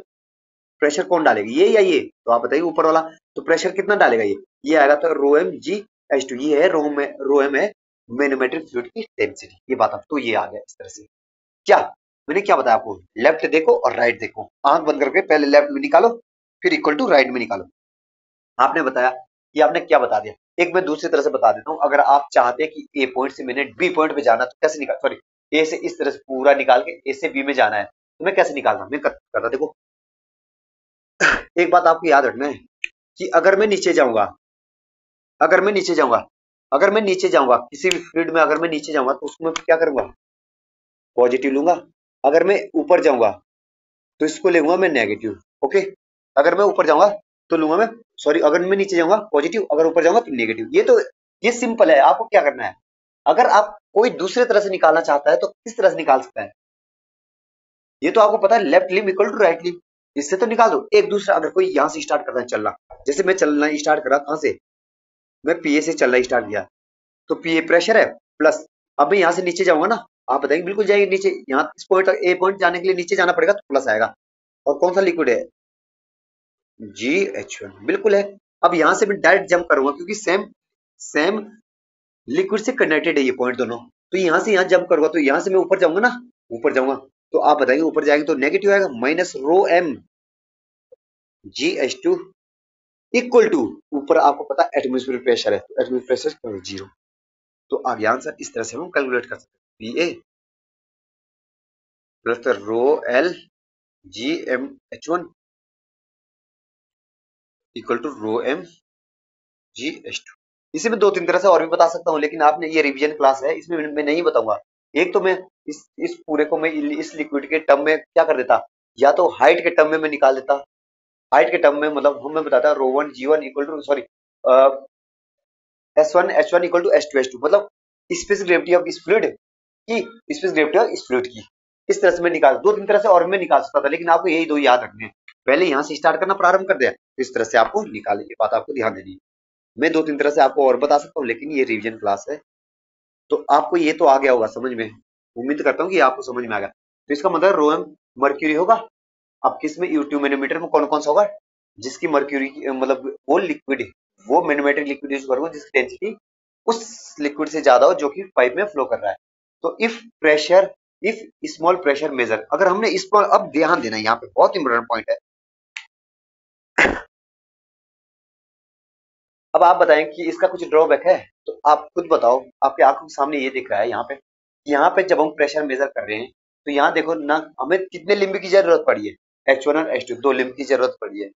प्रेशर कौन डालेगा, ये या ये? तो आप बताइए ऊपर वाला। तो प्रेशर कितना डालेगा? ये आएगा तो रो एम जी एच टू। ये है रो एम है मैग्नेटिक फ्लूइड की डेंसिटी। ये बात आप तो ये आ गया इस तरह से। क्या मैंने क्या बताया आपको? लेफ्ट देखो और राइट देखो, आंख बंद करके पहले लेफ्ट में निकालो फिर इक्वल टू राइट में निकालो। आपने बताया, ये आपने क्या बता दिया। एक मैं दूसरी तरह से बता देता हूँ, अगर आप चाहते हैं कि ए पॉइंट से मैंने बी पॉइंट पे जाना तो कैसे निकाल, सॉरी ए से इस तरह से पूरा निकाल के ए से बी में जाना है तो मैं कैसे निकालता? मैं करता देखो, एक बात आपको याद रखना है कि अगर मैं नीचे जाऊंगा, अगर मैं नीचे जाऊंगा अगर मैं नीचे जाऊंगा किसी भी फील्ड में, अगर मैं नीचे जाऊंगा तो उसको मैं क्या करूंगा? पॉजिटिव लूंगा। अगर मैं ऊपर जाऊंगा तो इसको लूंगा मैं नेगेटिव। ओके, अगर मैं ऊपर जाऊंगा तो लूंगा मैं, सॉरी अगर मैं नीचे जाऊंगा पॉजिटिव, अगर ऊपर जाऊंगा तो नेगेटिव। ये सिंपल है, आपको क्या करना है? अगर आप कोई दूसरे तरह से निकालना चाहता है तो किस तरह से निकाल सकता है? ये तो आपको पता है, left limb equal to right limb, इससे तो निकाल दो। एक दूसरा, अगर कोई यहाँ से स्टार्ट करना है चलना, जैसे मैं चलना स्टार्ट करा, कहां से? मैं पीए से चलना स्टार्ट किया, तो पीए प्रेशर है प्लस। अब मैं यहाँ से नीचे जाऊंगा ना, आप बताएंगे बिल्कुल जाएंगे नीचे, यहाँ इस पॉइंट तक ए पॉइंट जाने के लिए नीचे जाना पड़ेगा तो प्लस आएगा। और कौन सा लिक्विड है? जी एच वन, बिल्कुल है। अब यहाँ से मैं डायरेक्ट जंप करूंगा क्योंकि सेम सेम लिक्विड से कनेक्टेड है ये पॉइंट दोनों। तो यहाँ से यहाँ जंप करूंगा तो यहाँ से मैं ऊपर जाऊंगा ना, ऊपर जाऊंगा तो आप बताएंगे ऊपर जाएंगे तो नेगेटिव आएगा, minus rho M G H two equal to, ऊपर आपको पता है एटमोस्फेरिक प्रेशर है तो एटमोस्फेरिक प्रेशर जीरो। तो आगे आंसर इस तरह से हम कैलकुलेट कर सकते हैं, P A plus rho L G M H one equal to rho M G H two. इसे मैं दो तीन तरह से और भी बता सकता हूँ, लेकिन आपने ये रिवीजन क्लास है इसमें मैं नहीं बताऊंगा। एक तो मैं इस पूरे को मैं इस लिक्विड के टर्म में क्या कर देता, या तो हाइट के टर्म में मैं निकाल देता। हाइट के टर्म में मतलब हम मैं बताता rho one G one equal to, sorry S one H one equal to S two H two, मतलब स्पेसिफिक ग्रेविटी ऑफ इस फ्लूइड की, स्पेसिफिक ग्रेविटी ऑफ इस फ्लूइड की। इस तरह से मैं निकाल, दो तीन तरह से और मैं निकाल सकता था, लेकिन आपको यही दो याद रखने हैं। पहले यहाँ से स्टार्ट करना प्रारंभ कर दिया, इस तरह से आपको निकाले, ये बात आपको ध्यान देनी है। मैं दो तीन तरह से आपको और बता सकता हूँ, लेकिन ये रिवीजन क्लास है तो आपको ये तो आ गया होगा समझ में। उम्मीद करता हूँ कि आपको समझ में आ गया। तो इसका मतलब रोएम मर्क्यूरी होगा। अब किसमें, यू मैनोमीटर में कौन कौन सा होगा? जिसकी मर्क्यूरी मतलब वो लिक्विड, वो मैनोमेट्रिक लिक्विड यूज करूंगा जिसकी डेंसिटी उस लिक्विड से ज्यादा हो जो कि पाइप में फ्लो कर रहा है। तो if pressure, if small pressure major, अगर हमने इस पर अब ध्यान देना है, यहाँ पे बहुत इंपॉर्टेंट पॉइंट है। अब आप बताएं कि इसका कुछ ड्रॉबैक है, तो आप खुद बताओ। आपके आंखों के सामने ये दिख रहा है यहाँ पे जब हम प्रेशर मेजर कर रहे हैं, तो यहाँ देखो ना, हमें कितने लिम्ब की जरूरत पड़ी है, H1 और H2 दो लिम्ब की जरूरत पड़ी है।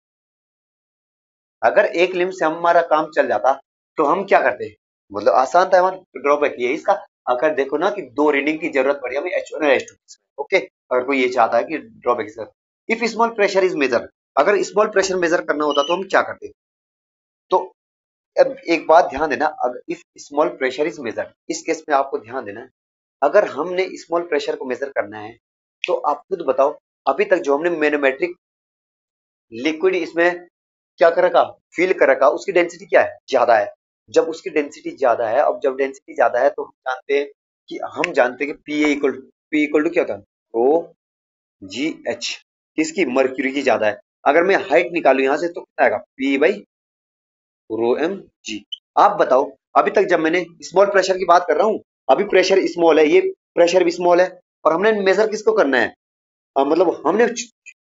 अगर एक लिम्ब से हमारा काम चल जाता तो हम क्या करते, मतलब आसान था हमारा। ड्रॉबैक ये है इसका, अगर देखो ना कि दो रीडिंग की जरूरत पड़ी हमें H1 और H2। ओके, अगर कोई ये चाहता है कि drawback sir, if small pressure is measure, अगर स्मॉल प्रेशर मेजर करना होता तो हम क्या करते। तो अब एक बात ध्यान देना, अगर if small pressure is measure, इस केस में आपको ध्यान देना है, अगर हमने स्मॉल प्रेशर को मेजर करना है, तो आप खुद बताओ, अभी तक जो हमने मैनोमेट्रिक लिक्विड इसमें क्या कर रखा, फील कर रखा, उसकी डेंसिटी क्या है, ज्यादा है। जब उसकी डेंसिटी ज्यादा है, अब जब डेंसिटी ज्यादा है तो हम जानते हैं कि पी इक्वल टू क्या होता है, ओ जी एच, किसकी, मर्क्यूरी की ज्यादा है। अगर मैं हाइट निकालू यहाँ से तो कितना आएगा, P by rho M G. आप बताओ, अभी तक जब मैंने स्मॉल प्रेशर की बात कर रहा हूँ, अभी प्रेशर स्मॉल है, ये प्रेशर भी स्मॉल है, और हमने मेजर किसको करना है, मतलब हमने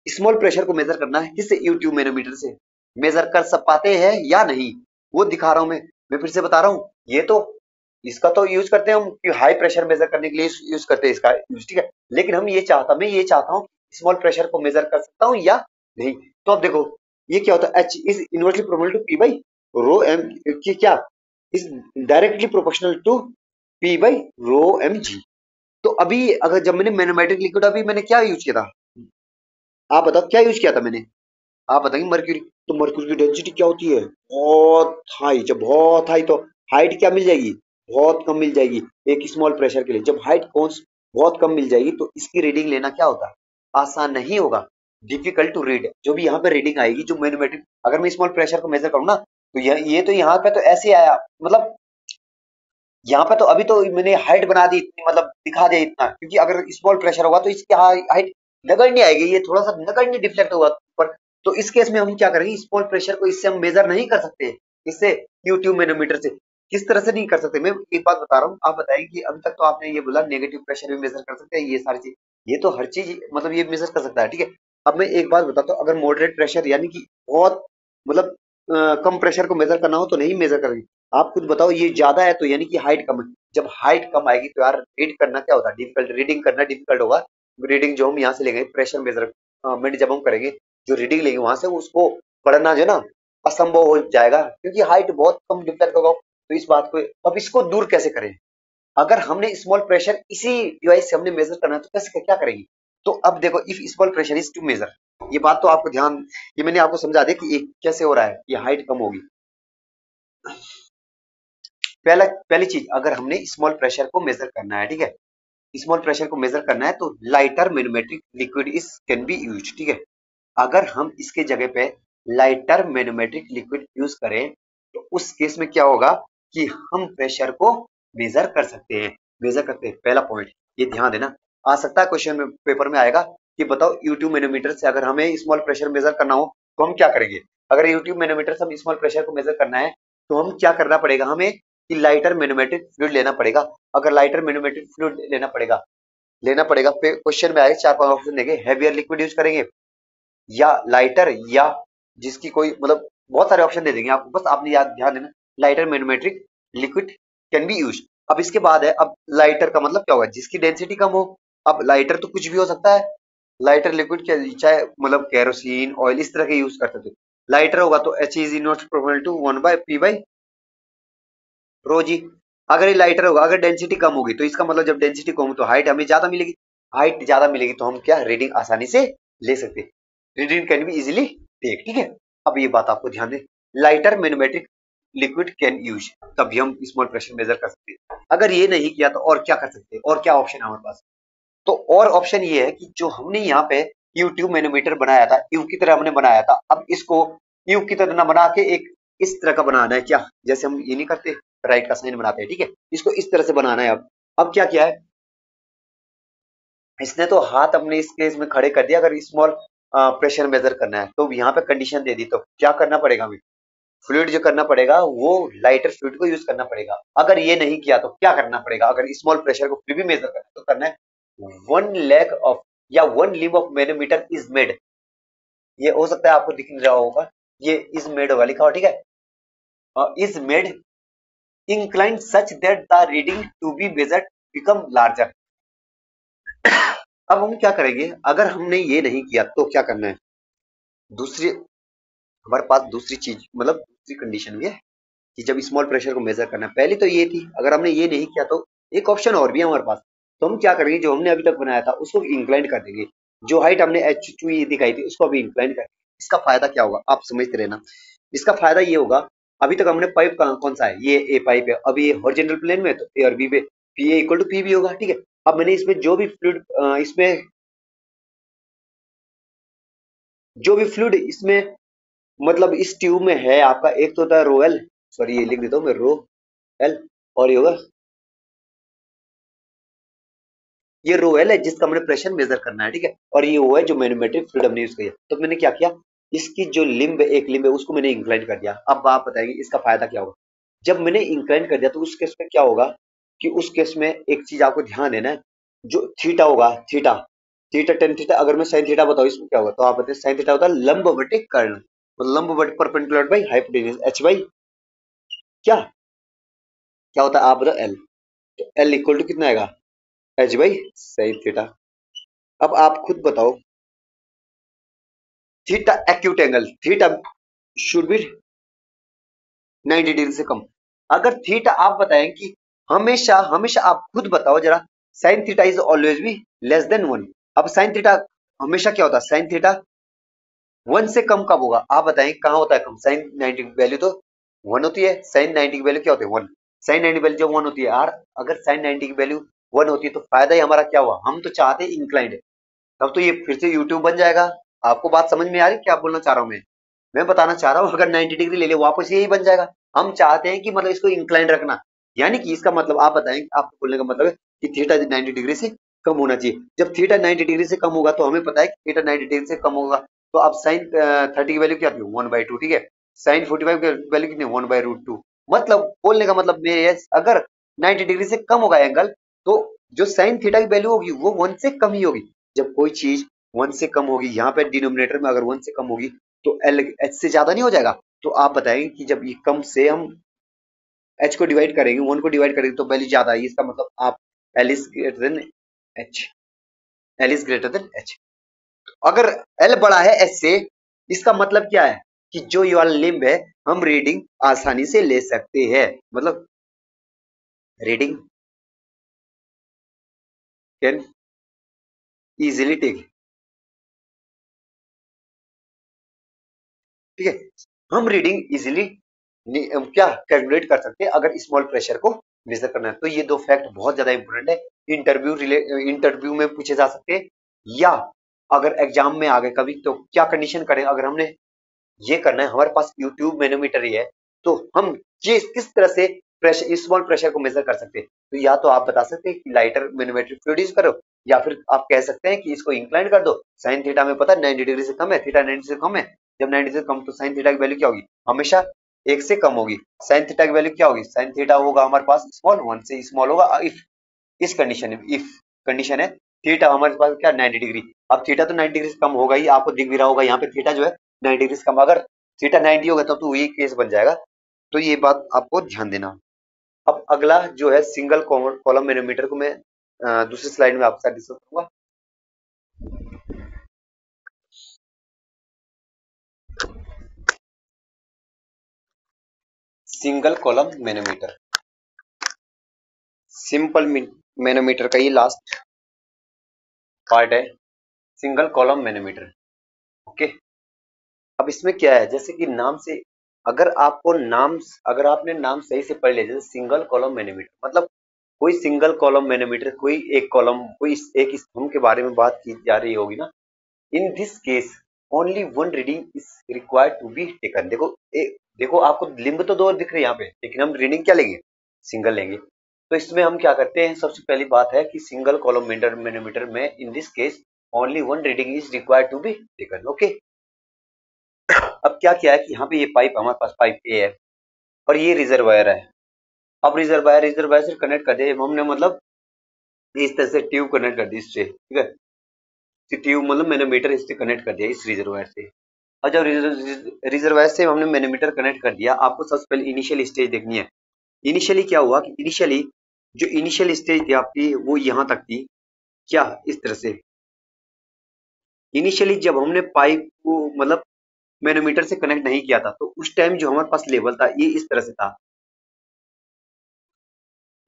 स्मॉल प्रेशर को मेजर करना है किससे, यूट्यूब मैनोमीटर से। मेजर कर सब पाते हैं या नहीं, वो दिखा रहा हूं मैं फिर से बता रहा हूँ। ये तो इसका तो यूज करते हैं हम कि हाई प्रेशर मेजर करने के लिए यूज करते हैं इसका यूज, ठीक है। लेकिन मैं ये चाहता हूँ स्मॉल प्रेशर को मेजर कर सकता हूँ या नहीं। तो अब देखो, ये क्या होता है, H is inversely proportional to P by rho M, की क्या, is directly proportional to P by rho M G. तो अभी अगर जब मैंने मैनोमेट्रिक लिक्विड, अभी मैंने क्या यूज किया था, आप बताओ क्या यूज किया था मैंने, आप बताएंगे मर्क्यूरी। तो मर्क्यूरी की डेंसिटी क्या होती है, बहुत हाई। जब बहुत हाई तो हाइट क्या मिल जाएगी, बहुत कम मिल जाएगी एक स्मॉल प्रेशर के लिए। जब हाइट कौन बहुत कम मिल जाएगी तो इसकी रीडिंग लेना क्या होता है, आसान नहीं होगा, डिफिकल्ट टू रीड। जो भी यहाँ पे रीडिंग आएगी, जो मैथमेटिक, अगर मैं स्मॉल प्रेशर को मेजर करूँ ना, तो ये तो यहाँ पे तो ऐसे आया, मतलब यहाँ पे तो अभी तो मैंने हाइट बना दी इतनी, मतलब दिखा दिया इतना, क्योंकि अगर स्मॉल प्रेशर होगा तो इसकी हाइट नगण्य आएगी, ये थोड़ा सा नगण्य डिफ्लेक्ट होगा ऊपर। तो इस केस में हम क्या करेंगे, स्मॉल प्रेशर को इससे हम मेजर नहीं कर सकते, इससे यूट्यूब मैनोमीटर से। किस तरह से नहीं कर सकते, मैं एक बात बता रहा हूँ, आप बताइए कि अभी तक तो आपने ये बोला नेगेटिव प्रेशर भी मेजर कर सकते हैं, ये सारी चीज, ये तो हर चीज मतलब ये मेजर कर सकता है, ठीक है। अब मैं एक बात बताता हूँ, अगर मॉडरेट प्रेशर यानी कि बहुत, मतलब कम प्रेशर को मेजर करना हो तो नहीं मेजर करेंगे। आप खुद बताओ, ये ज्यादा है तो यानी कि हाइट कम है। जब हाइट कम आएगी तो यार रीड करना क्या होता है, डिफिकल्ट, रीडिंग करना डिफिकल्ट होगा। रीडिंग जो हम यहाँ से लेंगे प्रेशर मेजरमेंट जब हम करेंगे, जो रीडिंग लेंगे वहां से उसको पढ़ना जो है ना, असंभव हो जाएगा, क्योंकि हाइट बहुत कम डिफिकल्ट होगा। तो इस बात को, अब इसको दूर कैसे करें, अगर हमने स्मॉल प्रेशर इसी डिवाइस से हमने मेजर करना है तो कैसे क्या करेंगे। तो अब देखो, if small pressure is to measure, ये बात तो आपको ध्यान, ये मैंने आपको समझा दिया कि ये कैसे हो रहा है, ये हाइट कम होगी। पहली चीज, अगर हमने स्मॉल प्रेशर को मेजर करना है, ठीक है, स्मॉल प्रेशर को मेजर करना है तो lighter manometric liquid is can be use, ठीक है। अगर हम इसके जगह पे लाइटर मैनोमेट्रिक लिक्विड यूज करें तो उस केस में क्या होगा कि हम प्रेशर को मेजर कर सकते हैं, मेजर करते हैं। पहला पॉइंट ये ध्यान देना, आ सकता है क्वेश्चन में पेपर में आएगा कि बताओ यूट्यूब मैनोमीटर से अगर हमें स्मॉल प्रेशर मेजर करना हो तो हम क्या करेंगे। अगर यूट्यूब मैनोमीटर से हम स्मॉल प्रेशर को मेजर करना है तो हम क्या करना पड़ेगा, हमें कि लाइटर मैनोमेट्रिक फ्लूइड लेना पड़ेगा। अगर लाइटर मैनोमेट्रिक फ्लूइड लेना पड़ेगा क्वेश्चन में आएगा, चार पांच ऑप्शन देंगे, हैवियर लिक्विड यूज करेंगे या लाइटर, या जिसकी कोई मतलब बहुत सारे ऑप्शन दे देंगे आपको, बस आपने याद ध्यान देना, lighter manometric liquid can be use. अब इसके बाद है, अब लाइटर का मतलब क्या होगा, जिसकी डेंसिटी कम हो। अब लाइटर तो कुछ भी हो सकता है, लाइटर लिक्विड क्या, चाहे मतलब केरोसिन ऑयल इस तरह के यूज करते थे। लाइटर होगा तो H is not proportional to 1/p/, rho G. अगर ये लाइटर होगा, अगर डेंसिटी कम होगी तो इसका मतलब जब डेंसिटी कम हो तो हाइट हमें ज्यादा मिलेगी, हाइट ज्यादा मिलेगी तो हम क्या रीडिंग आसानी से ले सकते हैं, reading can be easily take, ठीक है। अब ये बात आपको ध्यान दें, lighter manometric liquid can use, तभी हम स्मॉल प्रेशर मेजर कर सकते हैं। अगर ये नहीं किया तो और क्या कर सकते हैं, और क्या ऑप्शन है हमारे पास। तो और ऑप्शन ये है कि जो हमने यहाँ पे ट्यूब मैनोमीटर बनाया था, ट्यूब की तरह हमने बनाया था, अब इसको ट्यूब की तरह ना बना के एक इस तरह का बनाना है, क्या जैसे हम ये नहीं करते राइट का साइन बनाते हैं, ठीक है, इसको इस तरह से बनाना है। अब क्या किया है इसने, तो हाथ अपने इस केस में खड़े कर दिया। अगर स्मॉल प्रेशर मेजर करना है तो यहाँ पे कंडीशन दे दी, तो क्या करना पड़ेगा हमें, फ्लूइड जो करना पड़ेगा वो लाइटर फ्लूइड को यूज करना पड़ेगा। अगर ये नहीं किया तो क्या करना पड़ेगा, अगर स्मॉल प्रेशर को फिर भी मेजर करना है तो करना है 1 leg ऑफ या 1 limb of manometer is made. ये हो सकता है आपको दिख नहीं रहा होगा, ये इज मेड होगा लिखा हो, ठीक है। is made inclined such that the reading to be measured become larger. अब हम क्या करेंगे, अगर हमने ये नहीं किया तो क्या करना है, दूसरी हमारे पास दूसरी चीज मतलब दूसरी कंडीशन भी है कि जब स्मॉल प्रेशर को मेजर करना है। पहले तो ये थी, अगर हमने ये नहीं किया तो एक ऑप्शन और भी है हमारे पास। तो हम क्या करेंगे, जो हमने अभी तक बनाया था उसको इंक्लाइन कर देंगे, जो हाइट हमने H2 दिखाई थी उसको अभी इंक्लाइन कर। इसका फायदा क्या होगा आप समझते रहना। इसका फायदा ये होगा, अभी तक हमने पाइप कौन सा है, ये ए पाइप है, अब ये हॉरिजॉन्टल प्लेन में, तो ए और बी पे P A equal to P B होगा, ठीक है। अब मैंने इसमें जो भी फ्लूइड इसमें मतलब इस ट्यूब में है आपका, एक तो होता है रो एल, सॉरी ये लिख देता हूँ मैं रो एल, और ये होगा ये रो एल है जिसका हमने प्रेशर मेजर करना है, ठीक है। और ये वो है जो मैनोमेट्रिक फ्लूइड हमने यूज किया। तो मैंने क्या किया, इसकी जो लिम्ब एक लिम्ब है उसको मैंने इंक्लाइन कर दिया। अब आप बताएंगे इसका फायदा क्या होगा। जब मैंने इंक्लाइन कर दिया तो उस केस में क्या होगा कि उस केस में एक चीज आपको ध्यान देना है, जो थीटा होगा, थीटा थीटा टेन थीटा, अगर मैं साइन थीटा बताऊँ इसमें क्या होगा, तो आप बताइए साइन थीटा होता है लंब बटे कर्ण, तो लंब बटे perpendicular by hypotenuse H by क्या क्या होता है आप बताओ एल। तो एल इक्वल टू कितना आएगा, एच बाई साइन थीटा। अब आप खुद बताओ, theta acute angle, theta should be 90 degree से कम। अगर थीटा आप बताएं कि हमेशा हमेशा आप खुद बताओ जरा, sine theta is always be less than 1। अब साइन थीटा हमेशा क्या होता है, साइन थीटा 1 से कम कब होगा आप बताएं, कहां होता है कम, साइन 90 की वैल्यू तो 1 होती है, साइन 90 की वैल्यू क्या होती है 1, साइन 90 की वैल्यू जब 1 होती है यार, अगर साइन 90 की वैल्यू 1 होती है तो फायदा ही हमारा क्या हुआ, हम तो चाहते हैं इंक्लाइंड। तब तो ये फिर से यूट्यूब बन जाएगा। आपको बात समझ में आ रही क्या बोलना चाह रहा हूं मैं बताना चाह रहा हूँ, अगर 90 डिग्री ले ले वापस यही बन जाएगा। हम चाहते हैं कि मतलब इसको इंक्लाइन रखना, यानी कि इसका मतलब आप बताएं, आपको बोलने का मतलब है कि थीटा 90 डिग्री से कम होना चाहिए। जब थीटा 90 डिग्री से कम होगा तो हमें पता है कि थीटा 90 डिग्री से कम होगा, तो अब साइन 30 की वैल्यू क्या थी 1/2, ठीक है। साइन 45 की वैल्यू कितनी 1/√2। मतलब बोलने का मतलब मेरे अगर 90 डिग्री से कम होगा एंगल, तो जो साइन थीटा की वैल्यू होगी वो 1 से कम ही होगी। जब कोई चीज 1 से कम होगी, यहाँ पे डिनोमिनेटर में अगर 1 से कम होगी तो एल एच से ज्यादा नहीं हो जाएगा। तो आप बताएंगे कि जब ये कम से हम एच को डिवाइड करेंगे, 1 को डिवाइड करेंगे तो वैल्यू ज्यादा है, इसका मतलब आप L is greater then H, L is greater then H. अगर एल बड़ा है एच से, इसका मतलब क्या है कि जो ये वाला लिम्ब है हम रीडिंग आसानी से ले सकते हैं, मतलब रीडिंग कैन इजीली टेक, ठीक है। हम रीडिंग इजीली क्या कैलकुलेट कर सकते हैं अगर स्मॉल प्रेशर को मेजर करना है। तो ये दो फैक्ट बहुत ज्यादा इंपॉर्टेंट है, इंटरव्यू में पूछे जा सकते हैं, या अगर एग्जाम में आ गए कभी तो क्या कंडीशन करें, अगर हमने ये करना है हमारे पास यूट्यूब मैनोमीटर ही है, तो हम किस तरह से प्रेशर स्मॉल प्रेशर को मेजर कर सकते हैं। तो या तो आप बता सकते हैं कि लाइटर मैनोमेट्रिक फ्लूइड यूज करो, या फिर आप कह सकते हैं कि इसको इंक्लाइन कर दो, साइन थीटा में पता है 90 डिग्री से कम है, थीटा 90 से कम है, जब 90 से कम तो साइन थीटा की वैल्यू क्या होगी, हमेशा 1 से कम होगी। साइन थीटा की वैल्यू क्या होगी, साइन थीटा होगा हमारे पास स्मॉल, 1 से स्मॉल होगा इफ, इस कंडीशन में इफ कंडीशन है थीटा हमारे पास क्या 90 डिग्री। अब थीटा तो 90 डिग्री से कम होगा ही, आपको दिख भी रहा होगा यहाँ पे थीटा जो है 90 डिग्री से कम, अगर थीटा 90 होगा तब तो वही केस बन जाएगा। तो ये बात आपको ध्यान देना। अब अगला जो है सिंगल कॉलम मैनोमीटर को मैं दूसरी स्लाइड में आपके साथ डिस्कस करूंगा। Single column manometer, simple manometer का ये लास्ट पार्ट है, सिंगल कॉलम मैनोमीटर। ओके, अब इसमें क्या है, जैसे कि नाम से अगर आपको नाम, अगर आपने नाम सही से पढ़ लिया, जैसे सिंगल कॉलम मैनोमीटर मतलब कोई सिंगल कॉलम मैनोमीटर, कोई एक कॉलम, कोई एक स्तंभ के बारे में बात की जा रही होगी ना। In this case only one reading is required to be taken. देखो देखो आपको लिंब तो दो दिख रहे हैं यहाँ पे, लेकिन हम रीडिंग क्या लेंगे, सिंगल लेंगे। तो इसमें हम क्या करते हैं, सबसे पहली बात है कि सिंगल कॉलम मैनोमीटर में in this case only one reading is required to be taken. Okay, अब क्या किया है कि यहाँ पे ये पाइप हमारे पास पाइप ए है और ये रिजर्वायर है। अब रिजर्वायर से कनेक्ट कर दिया हमने, मतलब इस तरह से ट्यूब कनेक्ट कर दी इससे, ठीक है। ट्यूब मतलब मैंने मीटर इससे कनेक्ट कर दिया इस रिजर्वायर से। और जब रिजर्वायर से हमने मैनोमीटर कनेक्ट कर दिया, आपको सबसे पहले इनिशियल स्टेज देखनी है। इनिशियली क्या हुआ कि इनिशियली जो इनिशियल स्टेज थी आपकी वो यहाँ तक थी, क्या इस तरह से। इनिशियली जब हमने पाइप को मतलब मैनोमीटर से कनेक्ट नहीं किया था, तो उस टाइम जो हमारे पास लेवल था ये इस तरह से था,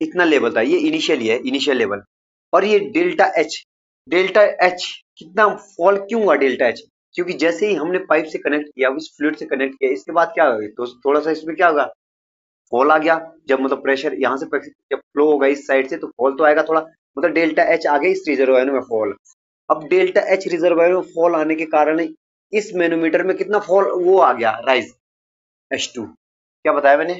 इतना लेवल था, ये इनिशियली है, इनिशियल लेवल। और ये डेल्टा एच कितना फॉल क्यों हुआ डेल्टा एच, क्योंकि जैसे ही हमने पाइप से कनेक्ट किया, उस फ्लूइड से कनेक्ट किया, इसके बाद क्या होगा, तो थोड़ा सा इसमें क्या होगा, फॉल आ गया। जब मतलब प्रेशर यहाँ से जब फ्लो होगा इस साइड से, तो फॉल तो आएगा थोड़ा, मतलब डेल्टा एच आ गया इस रिजर्वायर में फॉल। अब डेल्टा एच रिजर्वायर में फॉल आने के कारण इस मैनोमीटर में कितना फॉल वो आ गया, राइज H2। क्या बताया मैंने,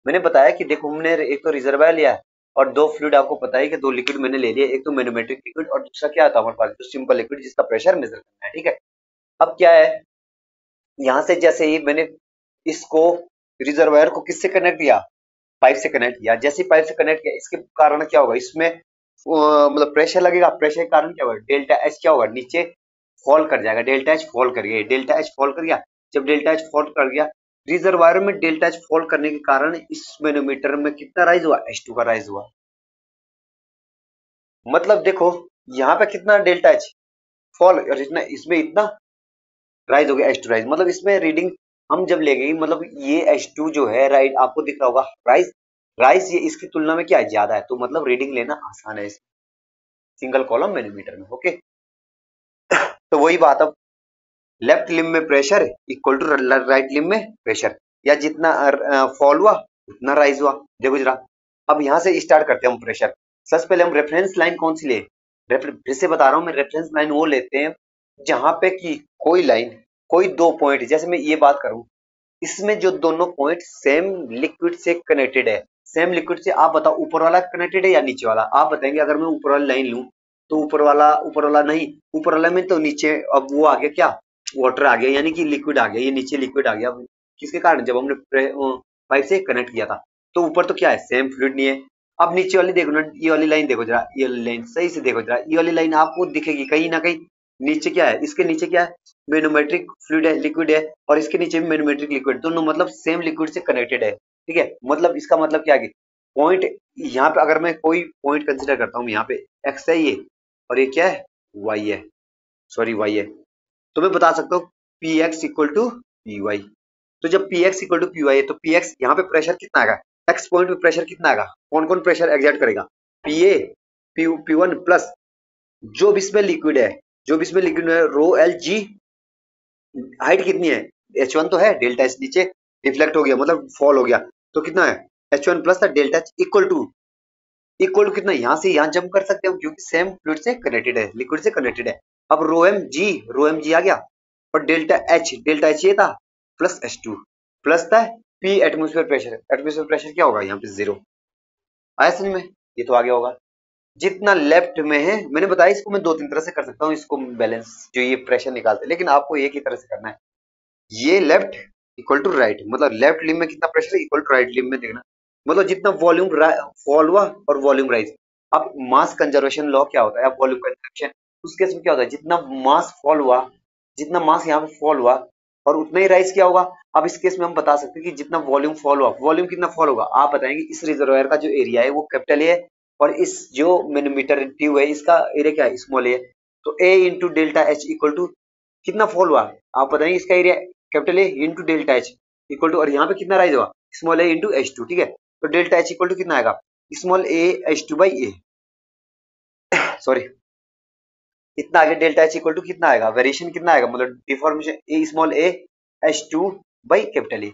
मैंने बताया कि देखो हमने एक तो रिजर्वायर लिया है और दो फ्लूइड, आपको पता है कि दो लिक्विड मैंने ले लिया, एक तो मैनोमेट्रिक लिक्विड और दूसरा क्या था हमारे पास, जो सिंपल लिक्विड जिसका प्रेशर मेजर करना है, ठीक है। अब क्या है, यहाँ से जैसे ही मैंने इसको रिजर्वायर को किससे कनेक्ट किया, पाइप से कनेक्ट किया, जैसे ही पाइप से कनेक्ट किया, इसके कारण क्या होगा, इसमें मतलब प्रेशर लगेगा, प्रेशर के कारण क्या होगा, डेल्टा एच क्या होगा, नीचे फॉल कर जाएगा, डेल्टा एच फॉल कर गया, डेल्टा एच फॉल कर गया। जब डेल्टा एच फॉल कर गया, रिजर्वायर में डेल्टा एच फॉल करने के कारण इस मैनोमीटर में कितना राइज हुआ, H2 का राइज हुआ। मतलब देखो यहाँ पे कितना डेल्टा एच फॉल और इतना, इसमें इतना राइज हो गया, H2 राइज। मतलब इसमें रीडिंग हम जब लेंगे, मतलब ये H2 जो है राइट, आपको दिख रहा होगा राइज, राइज ये इसकी तुलना में क्या है, ज्यादा है, तो मतलब रीडिंग लेना आसान है इस सिंगल कॉलम मैनोमीटर में, ओके। तो वही बात, अब लेफ्ट लिम्ब में pressure equal to right limb में प्रेशर, या जितना फॉल हुआ उतना राइज हुआ। देखो जरा, अब यहाँ से स्टार्ट करते हैं हम प्रेशर। सबसे पहले हम रेफरेंस लाइन कौन सी ले, फिर से बता रहा हूँ मैं, रेफरेंस लाइन वो लेते हैं जहां पे कि कोई लाइन, कोई दो पॉइंट, जैसे मैं ये बात करूं, इसमें जो दोनों पॉइंट सेम लिक्विड से कनेक्टेड है, सेम लिक्विड से, आप बताओ ऊपर वाला कनेक्टेड है या नीचे वाला, आप बताएंगे। अगर मैं ऊपर वाली लाइन लूं तो ऊपर वाला नहीं, ऊपर वाला में तो नीचे, अब वो आ गया क्या, वाटर आ गया, यानी कि लिक्विड आ गया, ये नीचे लिक्विड आ गया। किसके कारण, जब हमने पाइप से कनेक्ट किया था, तो ऊपर तो क्या है, सेम फ्लूइड नहीं है। अब नीचे वाली देखो ना, ये वाली लाइन देखो जरा, ये वाली लाइन सही से देखो जरा, ये वाली लाइन आपको दिखेगी कहीं ना कहीं, नीचे क्या है, इसके नीचे क्या है, मेनोमेट्रिक फ्लूइड है, लिक्विड है, और इसके नीचे भी मेनोमेट्रिक लिक्विड, दोनों मतलब सेम लिक्विड से कनेक्टेड है, ठीक है। मतलब इसका मतलब क्या है, पॉइंट यहाँ पे अगर मैं कोई पॉइंट कंसिडर करता हूँ, यहाँ पे एक्स है ये, और ये क्या है, वाई है, सॉरी वाई है, तो मैं बता सकता हूँ P X equal to P Y. तो जब P X equal to P Y है, तो पी एक्स यहाँ पे प्रेशर कितना आएगा, एक्स पॉइंट पे प्रेशर कितना आएगा, कौन कौन प्रेशर एग्जर्ट करेगा, P A, P one plus जो भी इसमें लिक्विड है, जो भी इसमें लिक्विड है, रो एल जी, हाइट कितनी है, H1 तो है, डेल्टा एच नीचे रिफ्लेक्ट हो गया, मतलब फॉल हो गया, तो कितना है, H1 प्लस था डेल्टा एच इक्वल टू कितना, यहाँ से यहाँ जंप कर सकते हो क्योंकि सेम फ्लूइड से कनेक्टेड है, लिक्विड से कनेक्टेड है। अब रो एम जी आ गया, और डेल्टा एच ये था, प्लस H2 प्लस था P एटमोस्फेयर प्रेशर क्या होगा यहाँ पे, जीरो। आया समझ में, ये तो आ गया होगा। जितना लेफ्ट में है, मैंने बताया इसको मैं दो तीन तरह से कर सकता हूँ, इसको बैलेंस जो ये प्रेशर निकालते हैं, लेकिन आपको एक ही तरह से करना है, ये लेफ्ट इक्वल टू राइट, मतलब लेफ्ट लिम्ब में कितना pressure equal to right limb में देखना, मतलब जितना वॉल्यूम फॉल हुआ और वॉल्यूम राइज। अब मास कंजर्वेशन लॉ क्या होता है, अब वॉल्यूम कंजर्वेशन, उस केस में क्या होता है, जितना मास फॉल हुआ, जितना मास यहाँ पे फॉल हुआ और उतना ही राइज क्या होगा। अब इस केस में हम बता सकते हैं कि जितना वॉल्यूम फॉल हुआ, वॉल्यूम कितना फॉल होगा, आप बताएंगे इस रिजर्वायर का जो एरिया है वो कैपिटल ए है, और इस जो मिलीमीटर ट्यूब है इसका एरिया क्या है, स्मॉल ए है। तो A into delta H equal to कितना फॉल हुआ, आप बताएंगे इसका area capital A into delta H equal to, और यहाँ पे कितना राइज हुआ, स्मॉल ए इंटू H2, ठीक है। तो डेल्टा एच इक्वल टू कितना आएगा, small A H2 by A, sorry इतना आगे, डेल्टा एच इक्वल टू कितना आएगा, वेरिएशन कितना आएगा, मतलब deformation A small A H2 by capital A.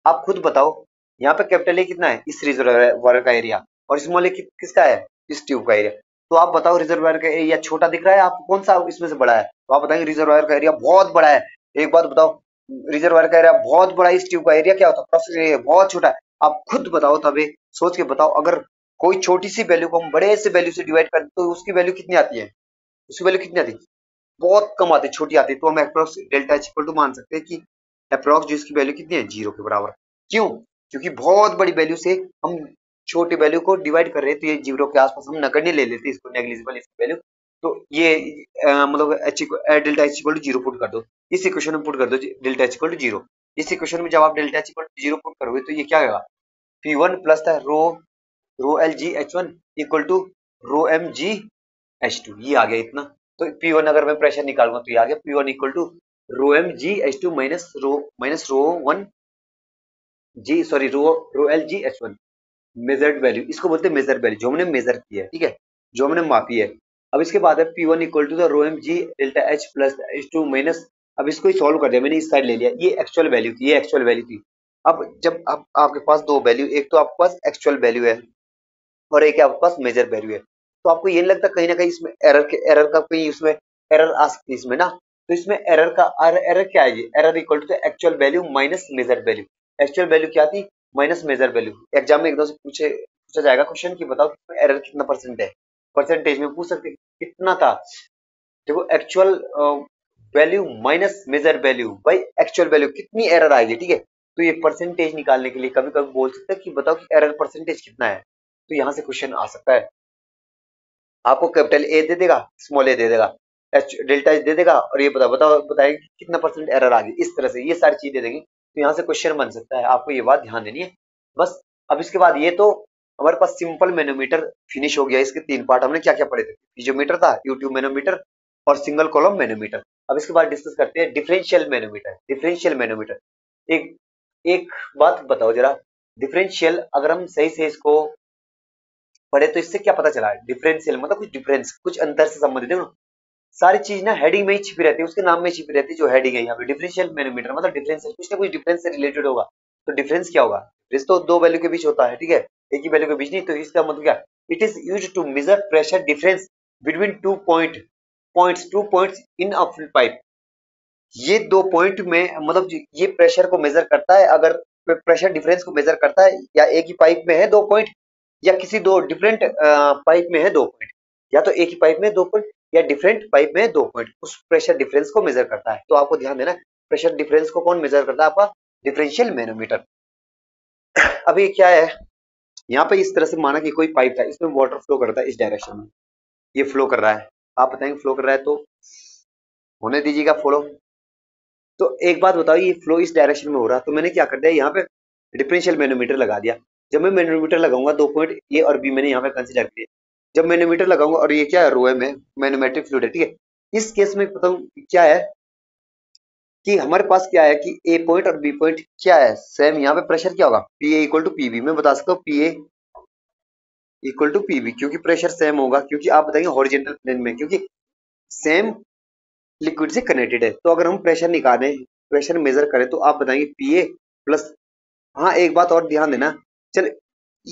आप खुद बताओ, यहाँ पे कैपिटल ए कितना है, इस रिजर्वायर का एरिया, और स्मॉल ए किसका है, इस ट्यूब का एरिया। तो आप बताओ रिजर्वायर का एरिया छोटा दिख रहा है आपको, कौन सा इसमें से बड़ा है, तो आप बताएंगे रिजर्वायर का एरिया बहुत बड़ा है। एक बात बताओ, रिजर्वायर का एरिया बहुत बड़ा है, इस ट्यूब का एरिया क्या होता है, बहुत छोटा है। आप खुद बताओ, तभी सोच के बताओ, अगर कोई छोटी सी वैल्यू को हम बड़े से वैल्यू से डिवाइड करें तो उसकी वैल्यू कितनी आती है, उसकी वैल्यू कितनी आती है, बहुत कम आती है, छोटी आती है। तो हम approx delta H equal to मान सकते हैं कि अप्रोक्स जो इसकी वैल्यू कितनी है, जीरो के बराबर। क्यों, क्योंकि बहुत बड़ी वैल्यू से हम छोटी वैल्यू को डिवाइड कर रहे हैं, तो ये जीरो के आसपास हम नगण्य ले लेते हैं इसको, नेग्लिजिबल इसकी वैल्यू तो ये मतलब delta H equal to zero put कर दो, इस इक्वेशन में पुट कर दो delta H equal to zero. इस इक्वेशन में जब आप delta H equal to zero put करोगे तो ये क्या आएगा, पी वन प्लस था rho rho L G H one equal to rho M G H two, ये आ गया इतना। तो पी वन अगर मैं प्रेशर निकालूंगा तो ये आ गया P one equal to rho M G H two minus rho one G sorry rho L G H one, measured value इसको बोलते हैं, मेजर वैल्यू जो हमने मेजर की है, ठीक है, जो हमने मापी है। अब इसके बाद है P one equal to the rho M G delta H plus H two minus, अब इसको ही सॉल्व कर दिया मैंने, इस साइड ले लिया, ये एक्चुअल वैल्यू थी, ये एक्चुअल वैल्यू थी। अब जब अब आपके पास दो वैल्यू, एक तो आपके पास एक्चुअल वैल्यू है और एक आपके पास मेजर वैल्यू है, तो आपको ये नहीं लगता कहीं ना कहीं इसमें एरर का कहीं इसमें एरर आ सकती है इसमें ना, तो इसमें एरर क्या है, ये error equal to actual value minus measure value. Actual value क्या थी, माइनस मेजर वैल्यू। एग्जाम में एकदम से पूछा जाएगा क्वेश्चन की बताओ एरर कितना परसेंट है, परसेंटेज में पूछ सकते कितना था। देखो actual value minus measure value by actual value कितनी एरर आएगी, ठीक है। तो ये परसेंटेज निकालने के लिए कभी कभी बोल सकते हैं कि बताओ कि एरर परसेंटेज कितना है, तो यहाँ से क्वेश्चन आ सकता है। आपको कैपिटल ए दे देगा, स्मॉल ए दे देगा, एच डेल्टा एच दे देगा और ये बताएगा कितना परसेंट एरर आ गई, इस तरह से ये सारी चीज दे देंगे, तो यहाँ से क्वेश्चन बन सकता है। आपको ये बात ध्यान देनी है बस। अब इसके बाद ये तो हमारे पास सिंपल मैनोमीटर फिनिश हो गया। इसके तीन पार्ट हमने क्या क्या पढ़े थे, पीजोमीटर था, यूट्यूब मैनोमीटर और सिंगल कॉलम मैनोमीटर। अब इसके बाद डिस्कस करते हैं डिफरेंशियल मैनोमीटर। डिफरेंशियल मैनोमीटर, एक एक बात बताओ जरा, डिफरेंशियल अगर हम सही से इसको पढ़े तो इससे क्या पता चला, डिफरेंशियल मतलब कुछ डिफरेंस, कुछ अंतर से संबंधित है ना। सारी चीज ना हेडिंग में ही छिपी रहती है, उसके नाम में छिपी रहती है जो हेडिंग है यहाँ पे। डिफरेंशियल मैनोमीटर मतलब डिफरेंशियल, कुछ ना कुछ डिफरेंस से रिलेटेड होगा। तो डिफरेंस क्या होगा, डिफरेंस तो दो वैल्यू के बीच होता है, ठीक है, एक ही वैल्यू के बीच नहीं। तो इसका मतलब क्या, it is use to measure pressure difference between two points in a pipe. ये दो पॉइंट में मतलब ये प्रेशर को मेजर करता है, अगर प्रेशर डिफरेंस को मेजर करता है, या एक ही पाइप में है दो पॉइंट, या किसी दो डिफरेंट पाइप में है दो पॉइंट, या तो एक ही पाइप में दो पॉइंट या डिफरेंट पाइप में है दो पॉइंट, उस प्रेशर डिफरेंस को मेजर करता है। तो आपको ध्यान देना, प्रेशर डिफरेंस को कौन मेजर करता है, आपका डिफरेंशियल मैनोमीटर। अब ये क्या है, यहाँ पे इस तरह से माना कि कोई पाइप था, इसमें वाटर फ्लो कर रहा है इस डायरेक्शन में, ये फ्लो कर रहा है, आप बताएंगे फ्लो कर रहा है तो होने दीजिएगा फ्लो। तो एक बात बताओ, ये फ्लो इस डायरेक्शन में हो रहा है, तो मैंने क्या कर दिया, यहाँ पे डिफरेंशियल मैनोमीटर लगा दिया। जब मैं मैनोमीटर लगाऊंगा, दो पॉइंट ए और बी मैंने यहाँ पे कंसीडर किए, जब मैनोमीटर लगाऊंगा और ये क्या है, रो एम है, मैनोमेट्रिक फ्लूइड है, ठीक है। इस केस में बताऊं क्या है कि हमारे पास क्या है कि ए पॉइंट और बी पॉइंट क्या है सेम, यहाँ पे प्रेशर क्या होगा, P A equal to P B. मैं बता सकता हूँ P A equal to P B, क्योंकि प्रेशर सेम होगा, क्योंकि आप बताएंगे हॉरिजेंटल प्लेन में, क्योंकि सेम लिक्विड से कनेक्टेड है। तो अगर हम प्रेशर निकालें, प्रेशर मेजर करें, तो आप बताएंगे पी ए प्लस, हाँ एक बात और ध्यान देना, चल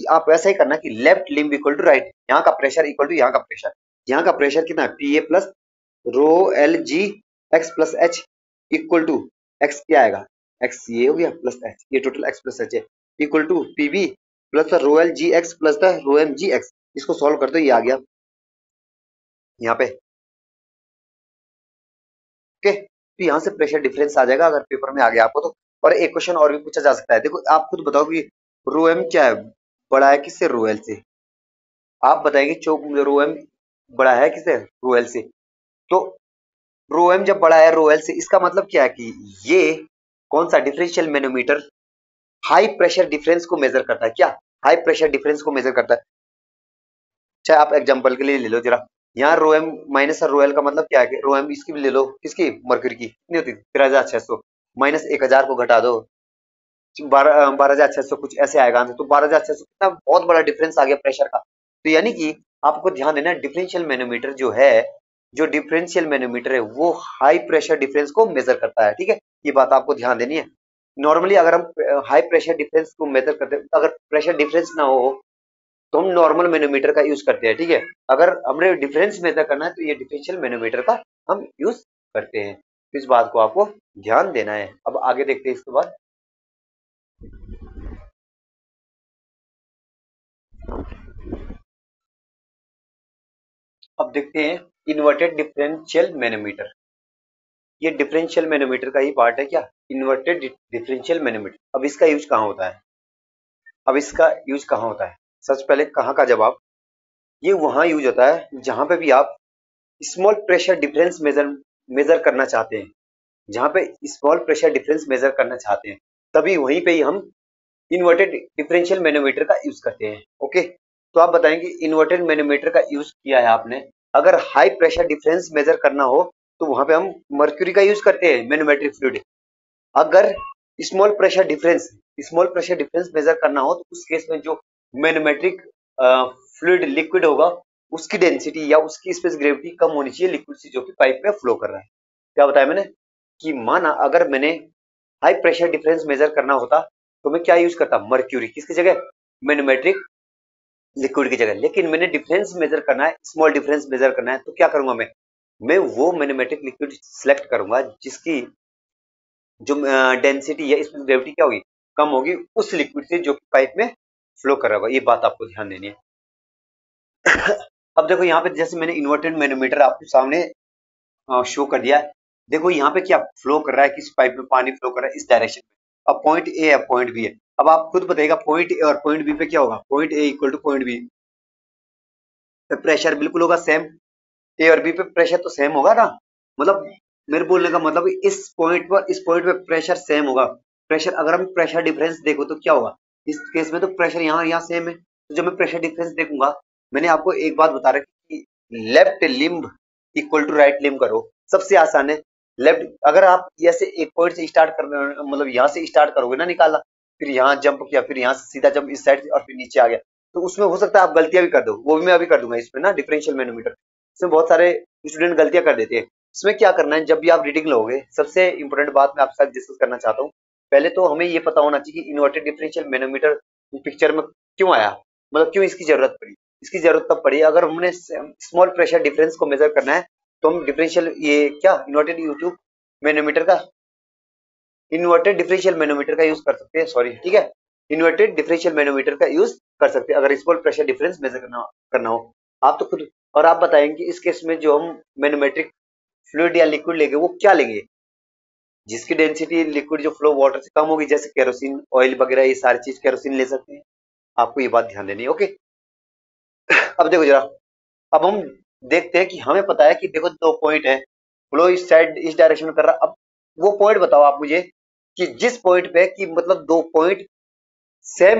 आप ऐसा ही करना कि left limb equal to right, यहाँ का प्रेशर इक्वल टू यहाँ का प्रेशर। यहाँ का प्रेशर कितना है, P A plus rho L G X plus H equal to X क्या आएगा, एक्स ये हो गया प्लस एच, ये टोटल एक्स प्लस एच है, equal to P B plus rho L G X plus rho M G X. इसको solve कर दो, ये आ गया यहाँ पे, ओके। तो यहाँ से प्रेशर डिफरेंस आ जाएगा अगर पेपर में आ गया आपको तो। और एक क्वेश्चन और भी पूछा जा सकता है, देखो आप खुद बताओ कि रो एम क्या है, बड़ा है किससे, रो एल से। आप बताएंगे चौक रो एम बड़ा है किससे, रो एल से। तो रो एम जब बड़ा है रो एल से, इसका मतलब क्या है कि ये कौन सा differential manometer high pressure difference को मेजर करता है, क्या हाई प्रेशर डिफरेंस को मेजर करता है। चाहे आप एग्जांपल के लिए ले लो जरा, यहाँ रो एम माइनस रो एल का मतलब क्या है कि रो एम इसकी भी ले लो, किसकी, मरकरी की, कितनी होती है 13,600 माइनस 1,000 को घटा दो, 12,600 कुछ ऐसे आएगा आंसर। तो 12,600 कितना बहुत बड़ा डिफरेंस आ गया प्रेशर का। तो यानी कि आपको ध्यान देना, डिफरेंशियल मैनोमीटर जो है, जो डिफरेंशियल मैनोमीटर है वो हाई प्रेशर डिफरेंस को मेजर करता है, ठीक है, ये बात आपको ध्यान देनी है। नॉर्मली अगर हम हाई प्रेशर डिफरेंस को मेजर करते हैं, अगर प्रेशर डिफरेंस ना हो तो हम नॉर्मल मैनोमीटर का यूज करते हैं, ठीक है। अगर हमने डिफरेंस मेजर करना है तो ये डिफरेंशियल मैनोमीटर का हम यूज करते हैं। तो इस बात को आपको ध्यान देना है। अब आगे देखते हैं इसके बाद, अब देखते हैं इन्वर्टेड डिफरेंशियल मैनोमीटर। ये डिफरेंशियल मैनोमीटर का ही पार्ट है क्या, इन्वर्टेड डिफरेंशियल मैनोमीटर। अब इसका यूज कहाँ होता है, अब इसका यूज कहाँ होता है, सबसे पहले कहाँ का जवाब, ये वहां यूज होता है जहां पे भी आप स्मॉल प्रेशर डिफरेंस मेजर करना चाहते हैं, जहां पे स्मॉल प्रेशर डिफरेंस मेजर करना चाहते हैं, तभी वहीं पे ही हम इन्वर्टेड डिफरेंशियल मैनोमीटर का यूज करते हैं। ओके, तो आप बताएंगे इन्वर्टेड मैनोमीटर का यूज किया है आपने, अगर हाई प्रेशर डिफरेंस मेजर करना हो तो वहां पे हम मर्क्यूरी का यूज करते हैं मैनोमेट्रिक फ्लूइड। अगर स्मॉल प्रेशर डिफरेंस मेजर करना हो तो उस केस में जो मैनोमेट्रिक फ्लूइड लिक्विड होगा उसकी डेंसिटी या उसकी स्पेस ग्रेविटी कम होनी चाहिए लिक्विड से जो कि पाइप में फ्लो कर रहा है। क्या बताया मैंने कि माना अगर मैंने हाई प्रेशर डिफरेंस मेजर करना होता तो मैं क्या यूज करता, मर्क्यूरी, किसकी जगह, मैनोमेट्रिक लिक्विड की जगह। लेकिन मैंने डिफरेंस मेजर करना है, स्मॉल डिफरेंस मेजर करना है, तो क्या करूंगा मैं वो मैनोमेट्रिक लिक्विड सिलेक्ट करूंगा जिसकी जो डेंसिटी या इसमें ग्रेविटी क्या होगी, कम होगी उस लिक्विड से जो पाइप में फ्लो कर रहा होगा। ये बात आपको ध्यान देनी है। अब देखो यहाँ पे जैसे मैंने इन्वर्टेड मैनोमीटर आपके सामने शो कर दिया है। देखो यहाँ पे क्या फ्लो कर रहा है, किस पाइप में पानी फ्लो कर रहा है, इस डायरेक्शन में। अब पॉइंट ए है, पॉइंट बी है। अब आप खुद बताइएगा पॉइंट ए और पॉइंट बी पे क्या होगा, point A equal to point B पे प्रेशर बिल्कुल होगा सेम। ए और बी पे प्रेशर तो सेम होगा ना, मतलब मेरे बोलने का मतलब इस पॉइंट पे प्रेशर सेम होगा। प्रेशर अगर हम प्रेशर डिफरेंस देखो तो क्या होगा, इस केस में तो प्रेशर यहाँ सेम है, तो जब मैं प्रेशर डिफरेंस देखूंगा, मैंने आपको एक बात बता रखी कि left limb equal to right limb करो, सबसे आसान है लेफ्ट। अगर आप ऐसे एक पॉइंट से स्टार्ट कर, मतलब यहाँ से स्टार्ट करोगे ना निकालना, फिर यहाँ जंप किया, फिर यहाँ से सीधा जंप इस साइड और फिर नीचे आ गया, तो उसमें हो सकता है आप गलतियां भी कर दो, वो भी मैं अभी कर दूंगा इसमें ना डिफरेंशियल मैनोमीटर। इसमें बहुत सारे स्टूडेंट गलतियां कर देते हैं। इसमें क्या करना है, जब भी आप रीडिंग लोगे, सबसे इंपॉर्टेंट बात मैं आपके साथ डिस्कस करना चाहता हूँ। पहले तो हमें ये पता होना चाहिए कि इन्वर्टेड डिफरेंशियल मैनोमीटर पिक्चर में क्यों आया, मतलब क्यों इसकी जरूरत पड़ी। इसकी जरूरत तब पड़ी अगर हमने स्मॉल प्रेशर डिफरेंस को मेजर करना है, तो हम डिफरेंशियल ये क्या इन्वर्टेड यूट्यूब मैनोमीटर का इन्वर्टेड डिफरेंशियल मैनोमीटर का यूज कर सकते हैं, सॉरी, ठीक है, इन्वर्टेड डिफरेंशियल मैनोमीटर का यूज कर सकते हैं अगर स्मॉल प्रेशर डिफरेंस मेजर करना हो। आप तो खुद, और आप बताएंगे इस केस में जो हम मैनोमेट्रिक फ्लूइड या लिक्विड लेंगे वो क्या लेंगे, जिसकी डेंसिटी लिक्विड जो फ्लो वाटर से कम होगी, जैसे केरोसिन ऑयल वगैरह, ये सारी चीज केरोसिन ले सकते हैं। आपको ये बात ध्यान देनी है। ओके, अब देखो जरा, अब हम देखते हैं कि हमें पता है कि देखो दो पॉइंट है, फ्लो इस साइड इस डायरेक्शन में कर रहा। अब वो पॉइंट बताओ आप मुझे कि जिस पॉइंट पे कि मतलब दो पॉइंट सेम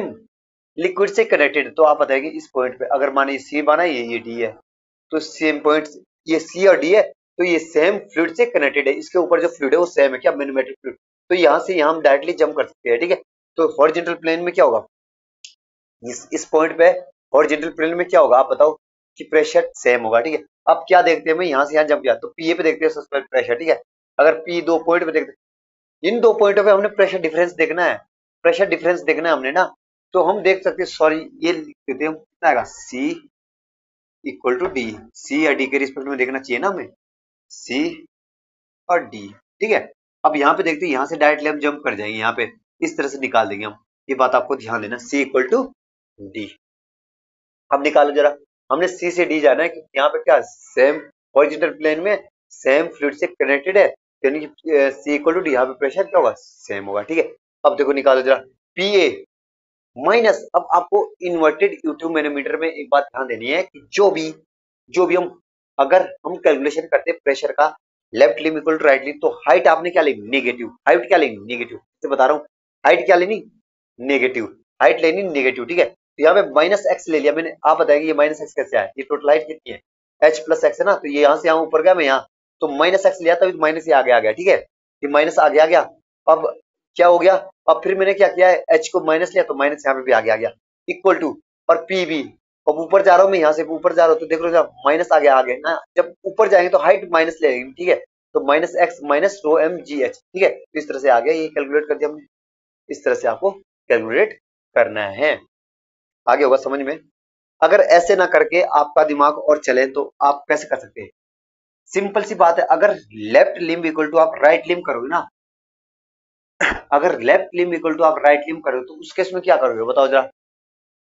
लिक्विड से कनेक्टेड, तो आप बताएंगे इस पॉइंट पे अगर माने सी माना ये डी है, तो सेम पॉइंट ये सी और डी है, तो ये सेम फ्लूइड से कनेक्टेड है, इसके ऊपर जो फ्लूइड है वो सेम है क्या, मैग्नेटिक फ्लूइड। तो यहाँ से यहाँ हम डायरेक्टली जंप कर सकते हैं, ठीक है। तो हॉरिजॉन्टल प्लेन में क्या होगा, इस पॉइंट पे हॉरिजॉन्टल प्लेन में क्या होगा आप बताओ, कि प्रेशर सेम होगा, ठीक है। अब क्या देखते हैं, मैं यहाँ से यहाँ जंप किया तो पी ए पे देखते हैं सस्पेंड प्रेशर, ठीक है। अगर पी दो पॉइंट पे देखते हैं, इन दो पॉइंटों पे हमने प्रेशर डिफरेंस देखना है, प्रेशर डिफरेंस देखना है हमने ना, तो हम देख सकते हैं, सॉरी ये लिख देते हैं, कितना आएगा सी इक्वल टू डी, सी या डी के रिस्पेक्ट में देखना चाहिए ना हमें, सी और डी, ठीक है। अब यहाँ पे देखते हैं, यहाँ से डायरेक्टली हम जंप कर जाएंगे, यहाँ पे इस तरह से निकाल देंगे हम, ये बात आपको ध्यान देना, सी इक्वल टू डी। अब निकालो जरा, हमने सी से डी जाना है कि यहाँ पे क्या सेम हॉरिजॉन्टल प्लेन में सेम फ्लूइड से कनेक्टेड है, यानी कि सी इक्वल टू डी, यहाँ पे प्रेशर क्या होगा, सेम होगा, ठीक है। अब देखो निकालो जरा, पी ए माइनस, अब आपको इन्वर्टेड यूट्यूब मैनोमीटर में एक बात ध्यान देनी है कि जो भी हम अगर हम कैलकुलेशन करते हैं प्रेशर का, left limb equal to right limb, तो हाइट आपने क्या लेनी, नेगेटिव, हाइट क्या लेनी, नेगेटिव, तो बता रहा हूँ हाइट क्या लेनी, नेगेटिव, हाइट लेनी नेगेटिव, ठीक है। तो यहाँ पे माइनस एक्स ले लिया मैंने, आप बताएंगे ये माइनस एक्स कैसे आया, ये टोटल हाइट कितनी है, एच प्लस एक्स है ना, तो ये यहाँ से यहाँ ऊपर गया, मैं यहाँ तो माइनस एक्स लिया तभी माइनस ये आगे आ गया, ठीक है, ये माइनस आगे आ गया। अब क्या हो गया, अब फिर मैंने क्या किया है, एच को माइनस लिया तो माइनस यहाँ पे भी आगे आ गया, इक्वल टू, और पी भी, अब ऊपर जा रहा हूँ मैं, यहाँ से ऊपर जा रहा हूँ तो देख लो जब माइनस आगे ना, जब ऊपर जाएंगे तो हाइट माइनस लेंगे, ठीक है, तो minus X minus rho M G H, ठीक है, तो इस तरह से आ गया, ये कैलकुलेट कर दिया हमने, इस तरह से आपको कैलकुलेट करना है, आगे होगा समझ में। अगर ऐसे ना करके आपका दिमाग और चले तो आप कैसे कर सकते हैं, सिंपल सी बात है, अगर लेफ्ट लिम्ब इक्वल टू आप राइट लिम्ब करोगे ना, अगर लेफ्ट लिम्ब इक्वल टू आप राइट लिम्ब करोगे तो उस केस में क्या करोगे बताओ जरा,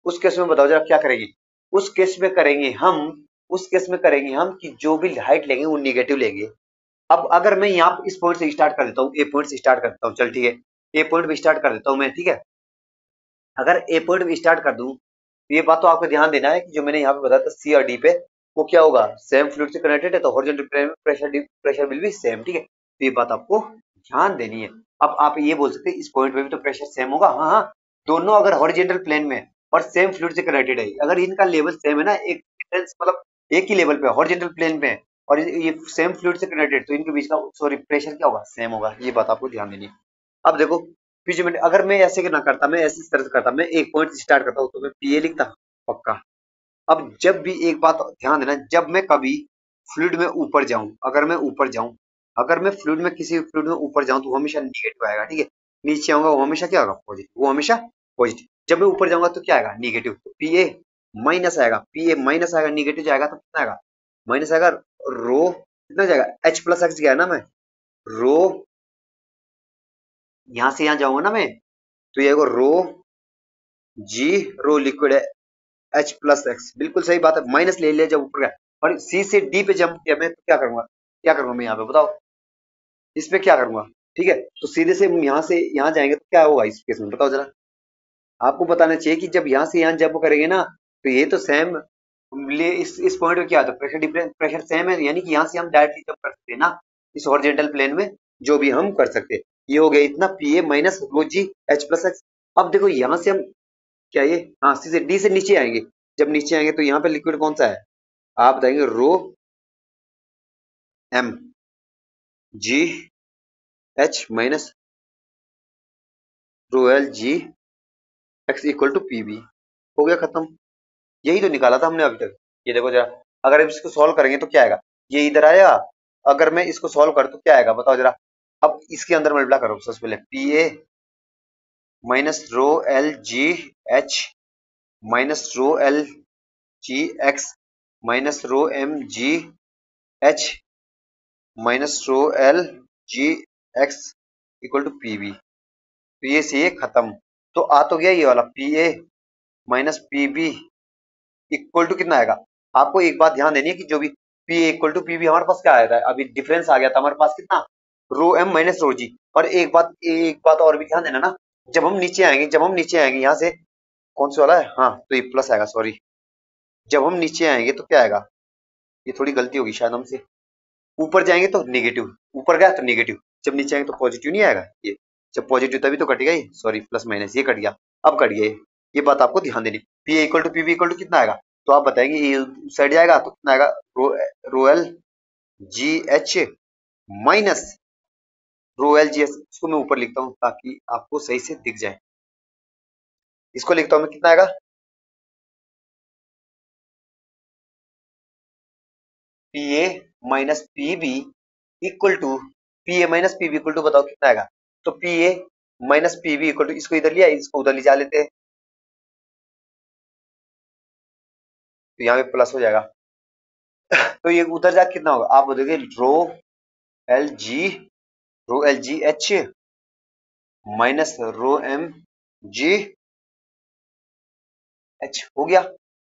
उस केस में बताओ जरा क्या करेंगे, उस केस में करेंगे हम, उस केस में करेंगे हम कि जो भी हाइट लेंगे वो निगेटिव लेंगे। अब अगर मैं यहाँ इस पॉइंट से स्टार्ट कर देता हूँ, ए पॉइंट से स्टार्ट कर देता हूँ, चल ठीक है, ए पॉइंट पे स्टार्ट कर देता हूँ मैं, ठीक है। अगर ए पॉइंट पे स्टार्ट कर दूं तो ये बात तो आपको ध्यान देना है कि जो मैंने यहाँ पे बताया था सी और डी पे वो क्या होगा, सेम फ्लूइड से कनेक्टेड है तो हॉरिजॉन्टल प्लेन में प्रेशर विल बी सेम, ठीक है। तो ये बात आपको ध्यान देनी है। अब आप ये बोल सकते हैं इस पॉइंट पे भी तो प्रेशर सेम होगा, हाँ हाँ, दोनों अगर हॉरिजॉन्टल प्लेन में और सेम फ्लूइड से कनेक्टेड है, अगर इनका लेवल सेम है ना, एक डिफरेंस मतलब एक ही लेवल पे हॉरिजॉन्टल प्लेन पे है और ये सेम फ्लूइड से कनेक्टेड, तो इनके बीच का सॉरी प्रेशर क्या होगा, सेम होगा। ये बात आपको ध्यान देनी है। अब देखो फिजियोमेट्री, अगर मैं ऐसे ना करता, मैं ऐसी तरह से करता, मैं एक पॉइंट स्टार्ट करता हूँ तो मैं पीए लिखता पक्का। अब जब भी एक बात ध्यान देना, जब मैं कभी फ्लूइड में ऊपर जाऊं, अगर मैं ऊपर जाऊं, अगर मैं फ्लूइड में किसी फ्लूइड में ऊपर जाऊं तो वो हमेशा निगेटिव आएगा, ठीक है। नीचे आऊंगा वो हमेशा क्या होगा, पॉजिटिव, वो हमेशा पॉजिटिव। जब मैं ऊपर जाऊंगा तो क्या आएगा, निगेटिव, तो पीए माइनस आएगा, पीए माइनस आएगा, निगेटिव जाएगा तो कितना आएगा, माइनस आएगा। रो कितना जाएगा, एच प्लस एक्स गया ना, मैं रो यहां से यहां जाऊंगा ना मैं, तो ये रो जी, रो लिक्विड है, एच प्लस एक्स, बिल्कुल सही बात है, माइनस ले लिया जब ऊपर गया। और सी से डी पे जंप किया मैं तो क्या करूंगा, क्या करूंगा मैं यहाँ पे बताओ, इस पे क्या करूंगा, ठीक है। तो सीधे से हम यहाँ से यहाँ जाएंगे तो क्या होगा इस केस में, बताओ जरा। आपको बताना चाहिए कि जब यहाँ से यहाँ जंप करेंगे ना, तो ये तो सेम, इस पॉइंट पे क्या आता है, प्रेशर डिफरेंस, प्रेशर सेम है, यानी कि यहाँ से हम डायरेक्टली जंप कर सकते हैं ना इस हॉरिजॉन्टल प्लेन में, जो भी हम कर सकते हैं। ये हो गया इतना P A minus row G H plus x. अब देखो यहाँ से हम क्या, ये हाँ सी से डी से नीचे आएंगे, जब नीचे आएंगे तो यहाँ पे लिक्विड कौन सा है, आप बताएंगे rho M G H minus rho L G X equal to P B. हो गया खत्म, यही तो निकाला था हमने अभी तक। ये देखो जरा, अगर हम इसको सॉल्व करेंगे तो क्या आएगा, ये इधर आएगा, अगर मैं इसको सॉल्व कर तो क्या आएगा बताओ जरा। अब इसके अंदर मल्टीप्लाई करो सबसे पहले, P A minus rho L G H minus rho L G X minus rho M G H minus rho L G X equal to P B. तो ये से ये खत्म, तो आ तो गया ये वाला P A minus P B equal to कितना आएगा। आपको एक बात ध्यान देनी है कि जो भी P A equal to P B हमारे पास क्या आया था, अभी डिफरेंस आ गया था हमारे पास कितना, रो एम माइनस रो जी। और एक बात और भी ध्यान देना ना, जब हम नीचे आएंगे यहाँ से, कौन सा वाला है, हाँ तो ये प्लस आएगा, सॉरी। जब हम नीचे आएंगे तो क्या आएगा, ये थोड़ी गलती होगी शायद हमसे, ऊपर जाएंगे तो नेगेटिव, ऊपर गया तो नेगेटिव, जब नीचे आएंगे तो पॉजिटिव नहीं आएगा ये, जब पॉजिटिव तभी तो कटेगा ये, सॉरी प्लस माइनस ये कट गया, अब कट गया ये बात आपको ध्यान देनी। P equal to P B equal to कितना आएगा, तो आप बताएंगे ये साइड जाएगा तो कितना आएगा, rho rho L G H minus rho L G H, इसको मैं ऊपर लिखता हूँ ताकि आपको सही से दिख जाए, इसको लिखता हूँ मैं, कितना आएगा, P A minus P B equal to, P A minus P B equal to बताओ कितना आएगा, तो P A minus P B equal to, इसको इधर लिया इसको उधर ले जा लेते हैं, तो यहाँ पे प्लस हो जाएगा। तो ये उधर जाके कितना होगा, आप बोलोगे L G rho L G H minus rho M G H, हो गया।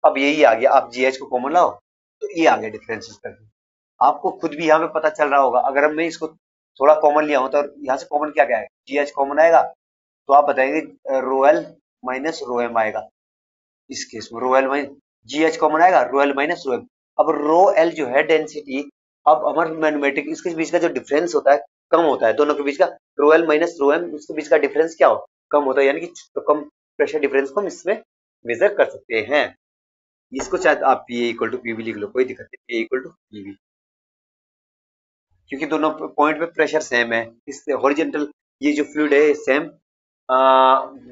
अब यही आ गया, आप जी एच को कॉमन लाओ तो ये आ गया डिफरेंस करके, आपको खुद भी यहाँ पे पता चल रहा होगा। अगर मैं इसको थोड़ा कॉमन लिया हूं तो यहाँ से कॉमन क्या क्या है, जी एच कॉमन आएगा, तो आप बताएंगे rho L minus rho M आएगा, इस केस में rho L minus G H common आएगा, rho L minus rho M. अब रो एल जो है डेंसिटी, अब हमारे मैथमेटिक इसके बीच का जो डिफरेंस होता है कम होता है, दोनों के बीच का rho L minus rho M, इसके बीच का डिफरेंस क्या हो, कम होता है, यानी कि तो कम प्रेशर डिफरेंस को हम इसमें मेजर कर सकते हैं। इसको चाहे आप P A equal to P B लिख लो, कोई दिक्कत नहीं, P A equal to P B, क्योंकि दोनों पॉइंट पे प्रेशर सेम है, इससे हॉरिजॉन्टल ये जो फ्लूइड है सेम,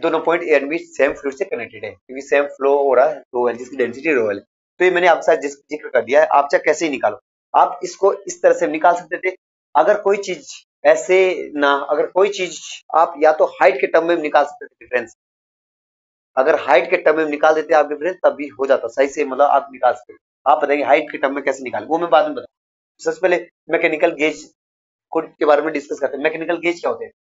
दोनों point A and B same fluid से कनेक्टेड है, क्योंकि सेम फ्लो हो रहा है, रो एल जिसकी डेंसिटी रो एल। तो ये मैंने आपके साथ जिक्र कर दिया है, आप चाहे कैसे ही निकालो, आप इसको इस तरह से निकाल सकते थे। अगर कोई चीज ऐसे ना, अगर कोई चीज आप या तो हाइट के टर्म में निकाल सकते थे डिफरेंस, अगर हाइट के टर्म में निकाल देते आप डिफरेंस तब भी हो जाता सही से, मतलब आप निकाल सकते। आप बताएंगे हाइट के टर्म में कैसे निकाल, वो मैं बाद में बताऊँ, सबसे पहले मैकेनिकल गेज के बारे में डिस्कस करते हैं। मैकेनिकल गेज क्या होते हैं,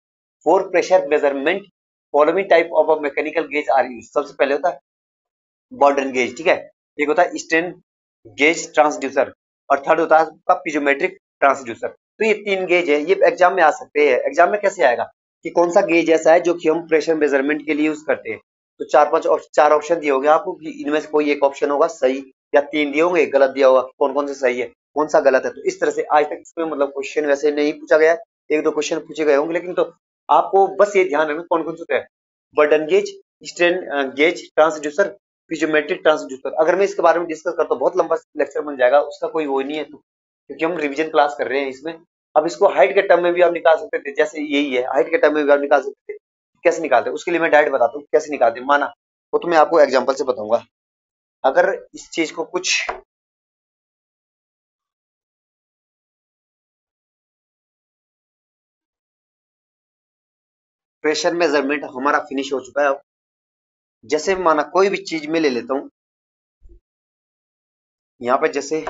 for pressure measurement following type of a mechanical gauge are use. सबसे पहले होता है बॉर्डन गेज, ठीक है, एक होता है स्ट्रेन गेज ट्रांसड्यूसर, और थर्ड होता है आपका पिजोमेट्रिक ट्रांसड्यूसर। तो ये तीन गेज है, ये एग्जाम में आ सकते हैं। एग्जाम में कैसे आएगा कि कौन सा गेज ऐसा है जो कि हम प्रेशर मेजरमेंट के लिए यूज करते हैं, तो चार ऑप्शन दिए होंगे आपको कि इनमें से कोई एक ऑप्शन होगा सही, या 3 दिए होंगे, गलत दिया होगा, कौन कौन सा सही है, कौन सा गलत है। तो इस तरह से आज तक इसमें मतलब क्वेश्चन वैसे नहीं पूछा गया है, एक दो क्वेश्चन पूछे गए होंगे, लेकिन तो आपको बस ये ध्यान रखना कौन कौन से है। Bourdon gauge, strain gauge, transducer, piezometric transducer. अगर मैं इसके बारे में डिस्कस करता हूँ बहुत लंबा लेक्चर बन जाएगा, उसका कोई वो नहीं है, तो क्योंकि हम रिवीजन क्लास कर रहे हैं इसमें। अब इसको हाइट के टर्म में भी आप निकाल सकते थे, जैसे यही है, हाइट के टर्म में भी आप निकाल सकते थे। कैसे निकालते हैं उसके लिए मैं डायरेक्ट बताता हूँ कैसे निकालते हैं। माना वो तो मैं आपको एग्जांपल से बताऊंगा। अगर इस चीज को कुछ प्रेशर मेजरमेंट हमारा फिनिश हो चुका है। अब जैसे माना कोई भी चीज में ले लेता हूँ, यहाँ पे जैसे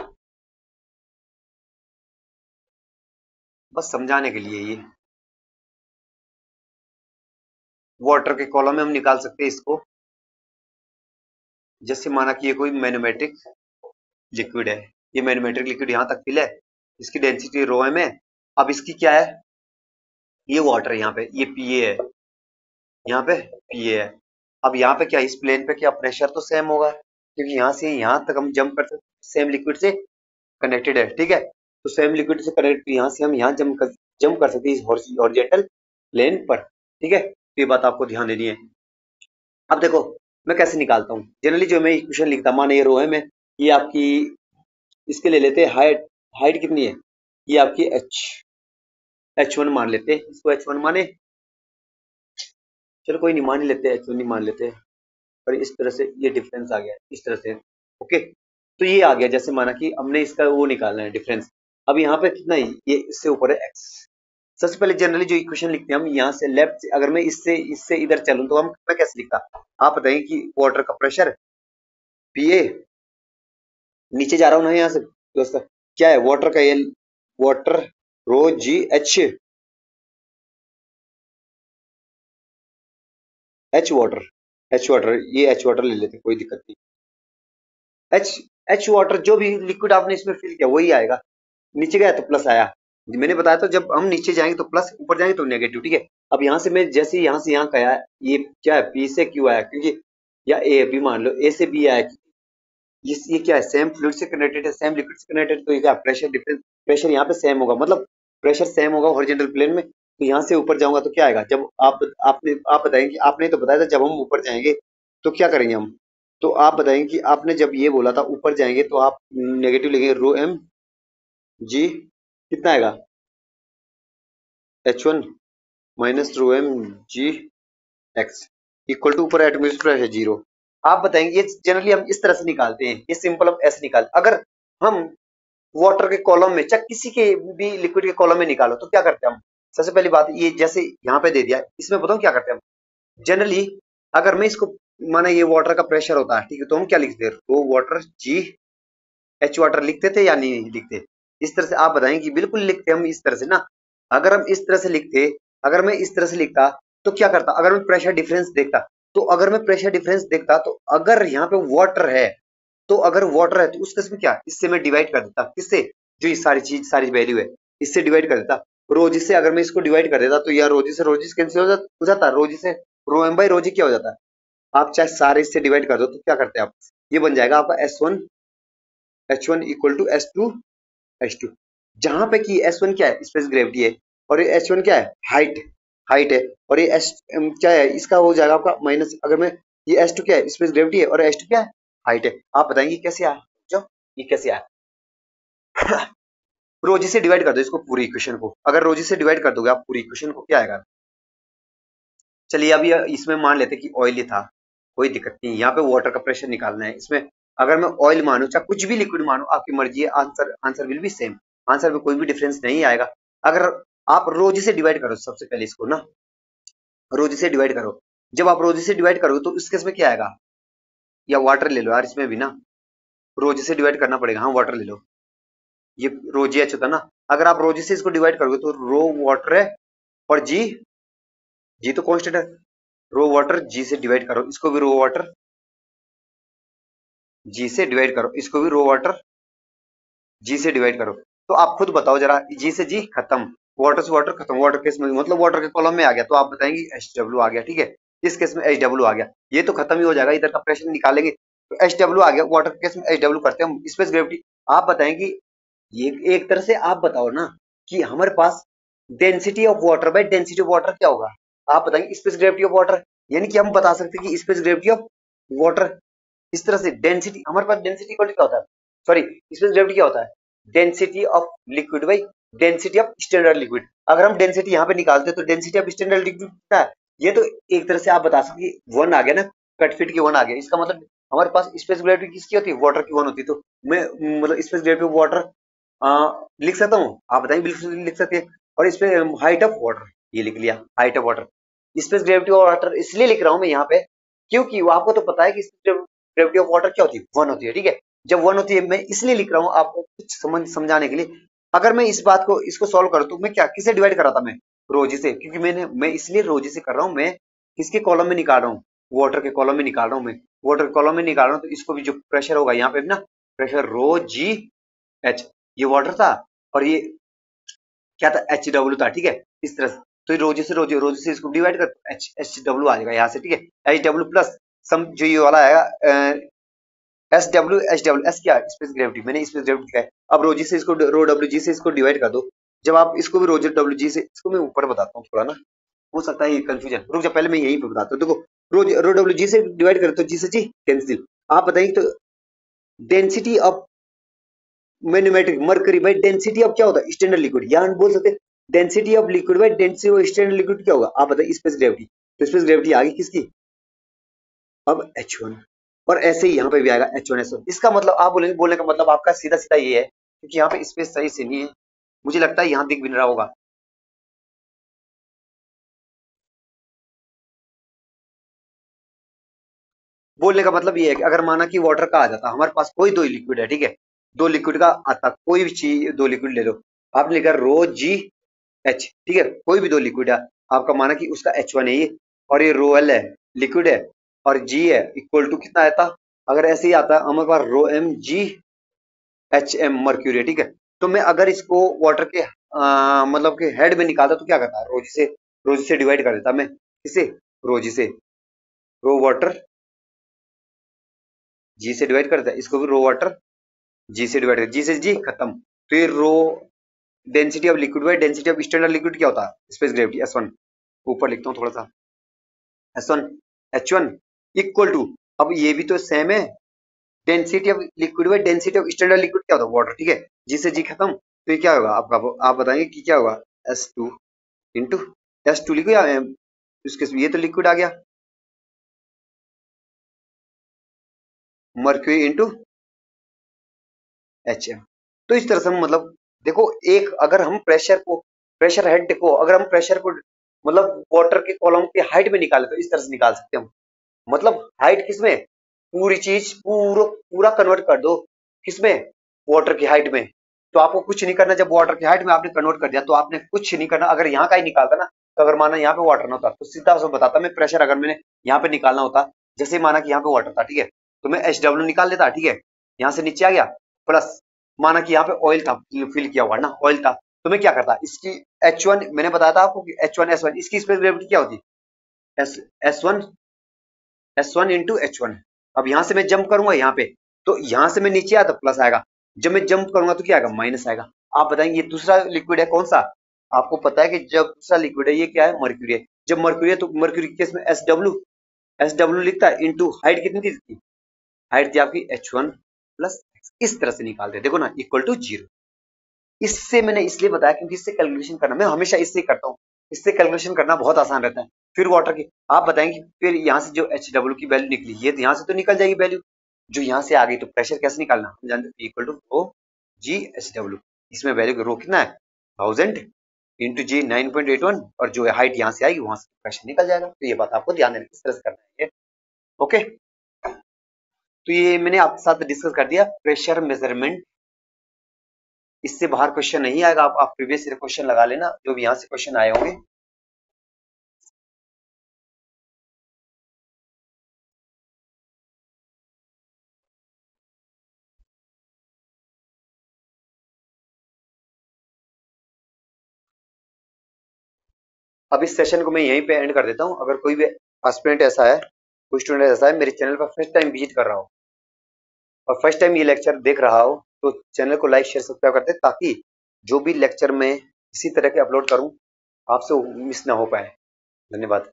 बस समझाने के लिए ये वाटर के कॉलम में हम निकाल सकते हैं इसको। जैसे माना कि ये कोई मैनोमेट्रिक लिक्विड है, ये मैनोमेट्रिक लिक्विड यहाँ तक फिल है, इसकी डेंसिटी रो एम है। अब इसकी क्या है, ये वाटर यहाँ पे ये पीए है, यहाँ पे पीए है। अब यहाँ पे क्या, इस प्लेन पे क्या प्रेशर तो सेम होगा, क्योंकि यहाँ से यहाँ तक हम जंप कर सकते, सेम लिक्विड से कनेक्टेड है, ठीक है। तो सेम लिक्विड से कनेक्ट, यहाँ से हम यहाँ जंप कर सकते हैं इस हॉरिजॉन्टल प्लेन पर, ठीक है। तो ये बात आपको ध्यान देनी है। अब देखो मैं कैसे निकालता हूँ। जनरली जो मैं इक्वेशन लिखता, माने ये रो है, मैं ये आपकी इसके ले लेते हैं हाइट। हाइट कितनी है, ये आपकी एच वन मान लेते हैं, इसको एच वन माने, चलो कोई नहीं मान ही लेते हैं, एच वन ही मान लेते हैं। और इस तरह से ये डिफरेंस आ गया इस तरह से, ओके। तो ये आ गया, जैसे माना कि हमने इसका वो निकालना है डिफरेंस। अब यहाँ पे कितना ही, ये इससे ऊपर है एक्स। सबसे पहले जनरली जो इक्वेशन लिखते हैं हम यहाँ से लेफ्ट से, अगर मैं इससे इससे इधर चलूं तो हम मैं कैसे लिखता, आप बताइए कि वाटर का प्रेशर पीए, नीचे जा रहा हूँ ना यहाँ से दोस्त, क्या है वाटर का, ये वाटर रो जी एच एच वाटर, ये एच वाटर ले लेते, कोई दिक्कत नहीं। एच वाटर जो भी लिक्विड आपने इसमें फिल किया वही आएगा। नीचे गया तो प्लस आया, मैंने बताया तो जब हम नीचे जाएंगे तो प्लस, ऊपर जाएंगे तो नेगेटिव, ठीक है। अब यहाँ से मैं जैसे यहाँ से यहाँ गया, ये क्या है, पी से क्यू आया, क्योंकि या ए बी मान लो, ए से बी आया, ये क्या है, सेम फ्लूइड से कनेक्टेड है, सेम लिक्विड से कनेक्टेड, तो ये क्या प्रेशर डिफरेंस, प्रेशर यहाँ पे सेम होगा, मतलब प्रेशर सेम होगा हॉरिजॉन्टल प्लेन में। तो यहाँ से ऊपर जाऊंगा तो क्या आएगा, जब आप बताएंगे, आपने तो बताया था जब हम ऊपर जाएंगे तो क्या करेंगे हम। तो आप बताएंगे कि आपने जब ये बोला था ऊपर जाएंगे तो आप नेगेटिव लेंगे, रो एम जी कितना आएगा, H one minus rho M G X equal to, ऊपर एटमॉस्फेयर प्रेशर जीरो। आप बताएंगे, ये जनरली हम इस तरह से निकालते हैं, ये सिंपल हम ऐसे निकालते। अगर हम वाटर के कॉलम में चाहे किसी के भी लिक्विड के कॉलम में निकालो तो क्या करते हैं हम, सबसे पहली बात ये जैसे यहाँ पे दे दिया, इसमें बताओ क्या करते हैं हम। जनरली अगर मैं इसको, माना ये वाटर का प्रेशर होता है, ठीक है, तो हम क्या लिखते हैं, रो वाटर जी एच वाटर लिखते थे या नहीं लिखते। इस तरह से आप बताएंगे कि बिल्कुल लिखते हम इस तरह से ना। अगर हम इस तरह से लिखते, अगर मैं इस तरह से लिखता तो क्या करता, अगर मैं प्रेशर डिफरेंस देखता, तो अगर मैं प्रेशर डिफरेंस देखता तो अगर यहाँ पे वाटर है, तो अगर वाटर है तो उस केस में क्या, इससे मैं डिवाइड कर देता, किससे, जो ये सारी चीज सारी वैल्यू है इससे डिवाइड कर देता। रोजी से अगर मैं इसको डिवाइड कर देता तो यार रोजी से कैंसिल हो जाता, रोजी से रो एम बाई रोजी क्या हो जाता है। आप चाहे सारे इससे डिवाइड कर दो तो क्या करते हैं आप, ये बन जाएगा आपका H one equal to H two, जहां पे कि एस वन क्या है, स्पेस ग्रेविटी है, और ये एच वन क्या है, हाइट है, और ये एस क्या है, इसका हो जाएगा आपका माइनस, अगर मैं ये एस टू क्या है, स्पेस ग्रेविटी है, और एच टू क्या है, हाइट है। आप बताएंगे कैसे आया, जो ये कैसे आया। रोजी से डिवाइड कर दो इसको, पूरी इक्वेशन को, अगर रोजी से डिवाइड कर दोगे आप पूरी इक्वेशन को, क्या आएगा। चलिए अभी इसमें मान लेते कि ऑयल ही था, कोई दिक्कत नहीं, यहाँ पे वाटर का प्रेशर निकालना है। इसमें अगर मैं ऑयल मानू चाहे कुछ भी लिक्विड मानू, आपकी मर्जी है, answer answer will be same, answer में कोई भी डिफरेंस नहीं आएगा। अगर आप रोजी से डिवाइड करो, सबसे पहले इसको ना रोजी से डिवाइड करो, जब आप रोजी से डिवाइड करोगे तो इस केस में क्या आएगा, या वाटर ले लो यार, इसमें भी ना रोजी से डिवाइड करना पड़ेगा, हाँ वाटर ले लो, ये रोजी एच होता ना, अगर आप रोजी से इसको डिवाइड करोगे तो रो वाटर है, और जी जी तो कांस्टेंट है, रो वाटर जी से डिवाइड करो, इसको भी रो वाटर जी से डिवाइड करो, इसको भी रो वाटर जी से डिवाइड करो। तो आप खुद बताओ जरा, जी से जी खत्म, वाटर से वाटर खत्म, वाटर केस में मतलब वाटर के कॉलम में आ गया तो आप बताएंगे एच डब्ल्यू आ गया, ठीक है। इस केस में एच डब्ल्यू आ गया, ये तो खत्म ही हो जाएगा, इधर का प्रेशर निकालेंगे तो एच डब्ल्यू आ गया, वाटर के केस में एच डब्ल्यू करते हैं हम स्पेस ग्रेविटी। आप बताएं कि ये एक तरह से आप बताओ ना कि हमारे पास density of water by density of water क्या होगा। आप बताएंगे स्पेस ग्रेविटी ऑफ वाटर, यानी कि हम बता सकते हैं कि स्पेस ग्रेविटी ऑफ वाटर इस तरह से डेंसिटी, हमारे पास डेंसिटी इक्वल क्या होता है, सॉरी स्पेस ग्रेविटी क्या होता है, density of liquid by density of standard liquid. अगर हम डेंसिटी यहाँ पे निकालते हैं तो डेंसिटी ऑफ स्टैंडर्ड लिक्विड क्या है, ये तो एक तरह से आप बता सकते वन आ गया ना, कट फिट की वन आ गया, इसका मतलब हमारे पास स्पेस ग्रेविटी किसकी होती है, वाटर की वन होती है। तो मैं मतलब स्पेस ग्रेविटी ऑफ वाटर लिख सकता हूँ, आप बताइए बिल्कुल लिख सकते हैं। और इस पे हाइट ऑफ वाटर ये लिख लिया, height of water. Space gravity of water इसलिए लिख रहा हूँ मैं यहाँ पे क्योंकि वो आपको तो पता है कि ग्रेविटी ऑफ वाटर क्या होती है, वन होती है, ठीक है। जब वन होती है मैं इसलिए लिख रहा हूँ आपको कुछ समझाने के लिए। अगर मैं इस बात को इसको सॉल्व करूँ तो मैं क्या किसे डिवाइड कर रहा था, मैं रोजी से, क्योंकि मैं इसलिए रोजी से कर रहा हूँ, मैं किसके कॉलम में निकाल रहा हूँ, वाटर के कॉलम में निकाल रहा हूँ, मैं वाटर के कॉलम में निकाल रहा हूँ। तो इसको भी जो प्रेशर होगा यहाँ पे भी ना, प्रेशर रो जी एच, ये वाटर था और ये क्या था, एच डब्ल्यू था, ठीक है, इस तरह से। तो रोजी से इसको डिवाइड कर, एच एच डब्ल्यू आ जाएगा यहाँ से, ठीक है, एच डब्ल्यू प्लस सम जो ये वाला आएगा एच डब्ल्यू एस क्या स्पेस ग्रेविटी, मैंने स्पेस ग्रेविटी का है। अब रोजी से इसको रो डब्ल्यू जी से इसको डिवाइड कर दो। जब आप इसको भी रोजी डब्ल्यू जी से, इसको मैं ऊपर बताता हूँ थोड़ा ना, हो सकता है ये कंफ्यूजन, रुक जा पहले मैं यहीं पे बताता हूँ। देखो रो डब्ल्यू जी से डिवाइड करें तो जी से जी कैंसिल। आप बताइए तो density of magnetic mercury bye density of क्या होता है, स्टैंडर्ड लिक्विड, या हम बोल सकते हैं density of liquid bye density of standard liquid क्या होगा, आप बताइए स्पेस ग्रेविटी। तो स्पेस ग्रेविटी आ गई किसकी, अब H1। और ऐसे ही यहाँ पे भी आएगा H1S1। इसका मतलब आप बोलेंगे, बोलने का मतलब आपका सीधा सीधा ये है क्योंकि यहाँ पे स्पेस सही से नहीं है, मुझे लगता है यहाँ दिख भी नहीं रहा होगा। बोलने का मतलब ये है कि अगर माना कि वाटर का आ जाता, हमारे पास कोई दो लिक्विड है, ठीक है, दो लिक्विड का आता, कोई भी चीज दो लिक्विड ले लो, आपने लिखा रो जी एच, ठीक है, कोई भी दो लिक्विड है, आपका माना कि उसका H1 है ये, और ये रो एल है, लिक्विड है, और जी है, इक्वल टू कितना आता, अगर ऐसे ही आता हमारे पास rho M G H M mercury, ठीक है। तो मैं अगर इसको वाटर के मतलब के हेड में निकालता तो क्या करता, रोजी से डिवाइड कर देता मैं, किसे, रोजी से, रो वाटर जी से डिवाइड कर देता, इसको भी रो वाटर जी से डिवाइड कर, जी से जी खत्म। फिर rho density of liquid bye density of standard liquid क्या होता है, स्पेस ग्रेविटी S1, ऊपर लिखता हूँ थोड़ा सा, S1 H1 इक्वल टू, अब ये भी तो सेम है, density of liquid bye density of standard liquid क्या होता है, वाटर, ठीक है, जी से जी खत्म। तो ये क्या होगा आपका, आप बताएंगे कि क्या होगा, S2 इंटू S2 लिखो या इसके, ये तो लिक्विड आ गया, मर्क्यूरी इंटू HM। तो इस तरह से हम मतलब देखो, एक अगर हम प्रेशर हेड को अगर हम प्रेशर को मतलब वाटर के कॉलम की हाइट में निकाले तो इस तरह से निकाल सकते हैं हम। मतलब हाइट किसमें, पूरी चीज पूरा कन्वर्ट कर दो किसमें, वाटर की हाइट में। तो आपको कुछ नहीं करना, जब वाटर की हाइट में आपने कन्वर्ट कर दिया तो आपने कुछ नहीं करना। अगर यहाँ का ही निकालता ना, तो अगर माना यहाँ पे वाटर ना होता तो सीधा उसको बताता मैं प्रेशर, अगर मैंने यहाँ पे निकालना होता, जैसे माना कि यहाँ पे वाटर था, ठीक है, तो मैं एच डब्ल्यू निकाल देता, ठीक है, यहाँ से नीचे आ गया, प्लस माना कि यहाँ पे ऑयल था, फिल किया हुआ ना ऑयल था, तो मैं क्या करता, इसकी H1 मैंने बताया था आपको कि H1 S1 इसकी स्पेस ग्रेविटी क्या होती है, S1 इंटू H1। अब यहां से मैं जंप करूंगा यहाँ पे, तो यहां से मैं नीचे आया तो प्लस आएगा, जब मैं जंप करूंगा तो क्या आएगा, माइनस आएगा। आप बताएंगे ये दूसरा लिक्विड है कौन सा, आपको पता है कि जब दूसरा लिक्विड है ये क्या है, मर्क्यूरी है। जब मर्क्यूरी है तो मर्क्यूरी केस में एस डब्ल्यू लिखता है इंटू हाइट कितनी थी इसकी, हाइट थी आपकी H1 प्लस, इस तरह से निकालते हैं, देखो ना इक्वल टू जीरो। इससे मैंने इसलिए बताया क्योंकि इससे कैलकुलेशन करना, मैं हमेशा इससे करता हूँ, इससे कैलकुलेशन करना बहुत आसान रहता है। फिर वाटर की आप बताएंगे, फिर यहाँ से जो एच डब्ल्यू की वैल्यू निकली ये तो यहाँ से तो निकल जाएगी वैल्यू, जो यहाँ से आ गई, तो प्रेशर कैसे निकालना, हम जानते equal to rho G H W. इसमें वैल्यू रो कितना है 1000 इंटू जी 9.81, और जो हाइट यहाँ से आएगी वहां से प्रेशर निकल जाएगा। तो ये बात आपको ध्यान देना किस तरह से करना है। ओके, तो ये मैंने आपके साथ डिस्कस कर दिया प्रेशर मेजरमेंट। इससे बाहर क्वेश्चन नहीं आएगा, आप प्रीवियस ईयर क्वेश्चन लगा लेना जो भी यहाँ से क्वेश्चन आए होंगे। अब इस सेशन को मैं यहीं पे एंड कर देता हूँ। अगर कोई भी एस्पिरेंट ऐसा है, कोई स्टूडेंट ऐसा है मेरे चैनल पर फर्स्ट टाइम विजिट कर रहा हो, और फर्स्ट टाइम ये लेक्चर देख रहा हो तो चैनल को लाइक शेयर सब्सक्राइब करते ताकि जो भी लेक्चर मैं इसी तरह के अपलोड करूं आपसे मिस ना हो पाए। धन्यवाद।